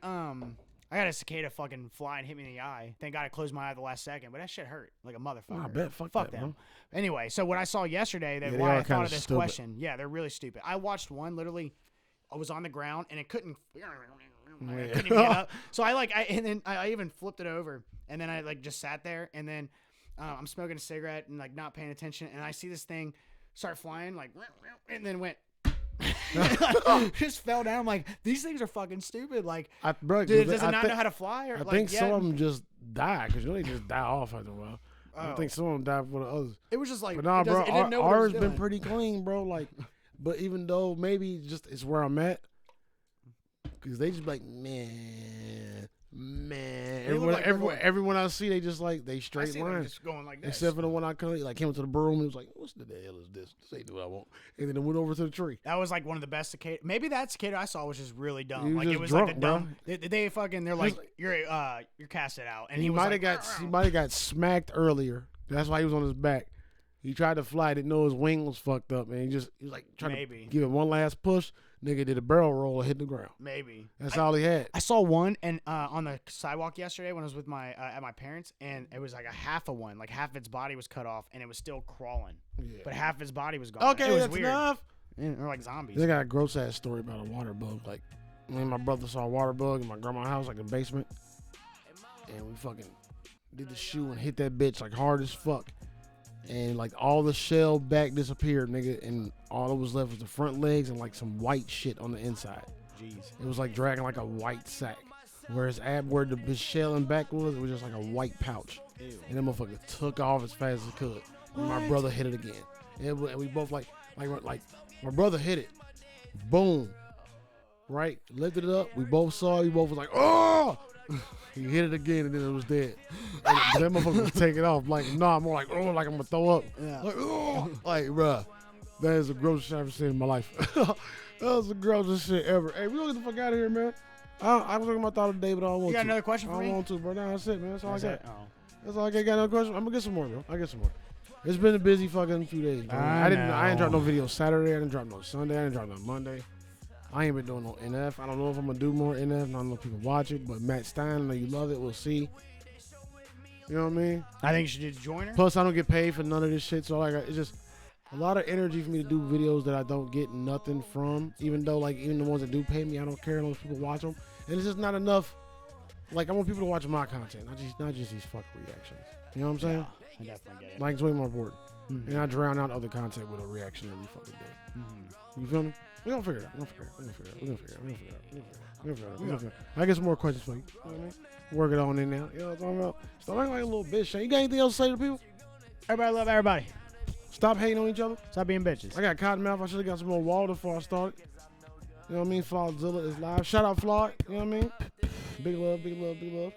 I got a cicada fucking fly and hit me in the eye. Thank God I closed my eye at the last second, but that shit hurt like a motherfucker. I bet. Fuck Fuck that, them. bro. Anyway, so what I saw yesterday, that Yeah, they why are I thought kinda of this stupid. question. Yeah, they're really stupid. I watched one literally. I was on the ground and it couldn't. I couldn't even get up. So I even flipped it over and then I like just sat there and then I'm smoking a cigarette and like not paying attention and I see this thing start flying like and then went. Just fell down. I'm like, these things are fucking stupid. Like, Bro, does it not know how to fly? Or I like, think yeah. some of them just die because they just die off after a while. I think some of them die for the others. It was just like, But nah, bro, it didn't know what it was ours been doing. pretty clean, bro. Like, but even though maybe just it's where I'm at, because they just be like, man. Everyone I see, they just like they I straight see them line. just going like this. Except for the one I like came into the room and was like, "What's the hell is this? This ain't what I want." And then it went over to the tree. That was like one of the best cicada. Maybe that cicada I saw was just really dumb. He was Like just it was drunk, like the bro. dumb. They fucking. They're like, you're casted out, and He might have got smacked earlier. That's why he was on his back. He tried to fly, didn't know his wing was fucked up, and he was like trying to give it one last push. Nigga did a barrel roll and hit the ground. Maybe that's all he had. I saw one and on the sidewalk yesterday when I was with my at my parents, and it was like a half of one, like half of its body was cut off, and it was still crawling, but half of its body was gone. Okay, it was that's weird. enough. And they're like zombies. They got a gross ass story about a water bug. Like me and my brother saw a water bug in my grandma's house, like in the basement, and we fucking did the shoe and hit that bitch like hard as fuck. And like all the shell back disappeared, nigga, and all that was left was the front legs and like some white shit on the inside. Jeez. It was like dragging like a white sack. Whereas where the shell and back was, it was just like a white pouch. Ew. And that motherfucker took off as fast as it could. And my brother hit it again. And we both like my brother hit it. Boom. Right? Lifted it up. We both saw it. We both was like, oh! He hit it again and then it was dead. And that motherfucker was taking off. Like, nah, more like, oh, like I'm gonna throw up. Yeah. Like, oh, like, bruh, that is the grossest shit I've ever seen in my life. That was the grossest shit ever. Hey, we gonna get the fuck out of here, man. I was talking about thought today, but I don't want to. You got another question for I me? don't want to, bro. Nah, that's it, man. That's all I got. Oh. That's all I got. Got another question? I'm gonna get some more, bro. I get some more. It's been a busy fucking few days, bro. I didn't drop no video Saturday. I didn't drop no Sunday. I didn't drop no Monday. I ain't been doing no NF. I don't know if I'm gonna do more NF. I don't know if people watch it, but Matt Stein, I know you love it. We'll see. You know what I mean? I think you should just join her. Plus, I don't get paid for none of this shit, so it's just a lot of energy for me to do videos that I don't get nothing from. Even though, like, even the ones that do pay me, I don't care. Those people watch them, and it's just not enough. Like, I want people to watch my content, not just these fuck reactions. You know what I'm saying? I definitely get it. Like, it's way more important. Mm-hmm. And I drown out other content with a reaction every fucking day. Mm-hmm. You feel me? We're gonna figure it out. We're gonna figure it out. I get some more questions for you. You know what I mean? Work it on in now. You know what I'm talking about? Stop acting like a little bitch, Shane. You got anything else to say to people? Everybody love everybody. Stop hating on each other. Stop being bitches. I got cotton mouth. I should have got some more water before I started. You know what I mean? Flawedzilla is live. Shout out Flawed. You know what I mean? Big love, big love, big love.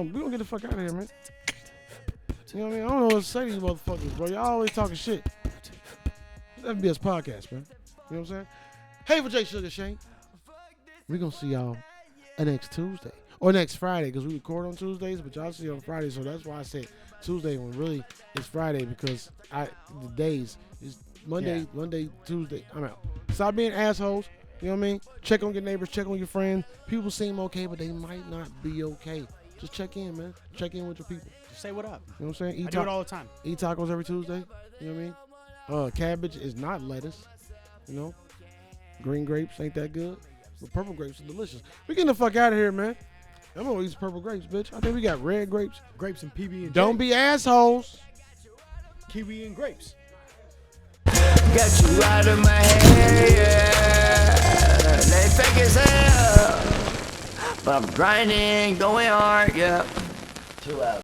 We gonna get the fuck out of here, man. You know what I mean? I don't know what to say to these motherfuckers, bro. Y'all always talking shit. It's FBS podcast, man. You know what I'm saying? Hey, for J Sugar Shane. We're going to see y'all next Tuesday. Or next Friday, because we record on Tuesdays, but y'all see on Friday. So that's why I said Tuesday when really it's Friday, because the days is Monday, Tuesday. I'm out. Stop being assholes. You know what I mean? Check on your neighbors. Check on your friends. People seem okay, but they might not be okay. Just check in, man. Check in with your people. Just say what up. You know what I'm saying? I do it all the time. Eat tacos every Tuesday. You know what I mean? Cabbage is not lettuce. You know? Green grapes ain't that good. But purple grapes are delicious. We getting the fuck out of here, man. I'm gonna eat some purple grapes, bitch. I think we got red grapes. Grapes and PB and Don't be assholes. Kiwi and grapes. Got you out of my head, yeah. They fake as hell, but I'm grinding, going hard, yeah. 2 hours.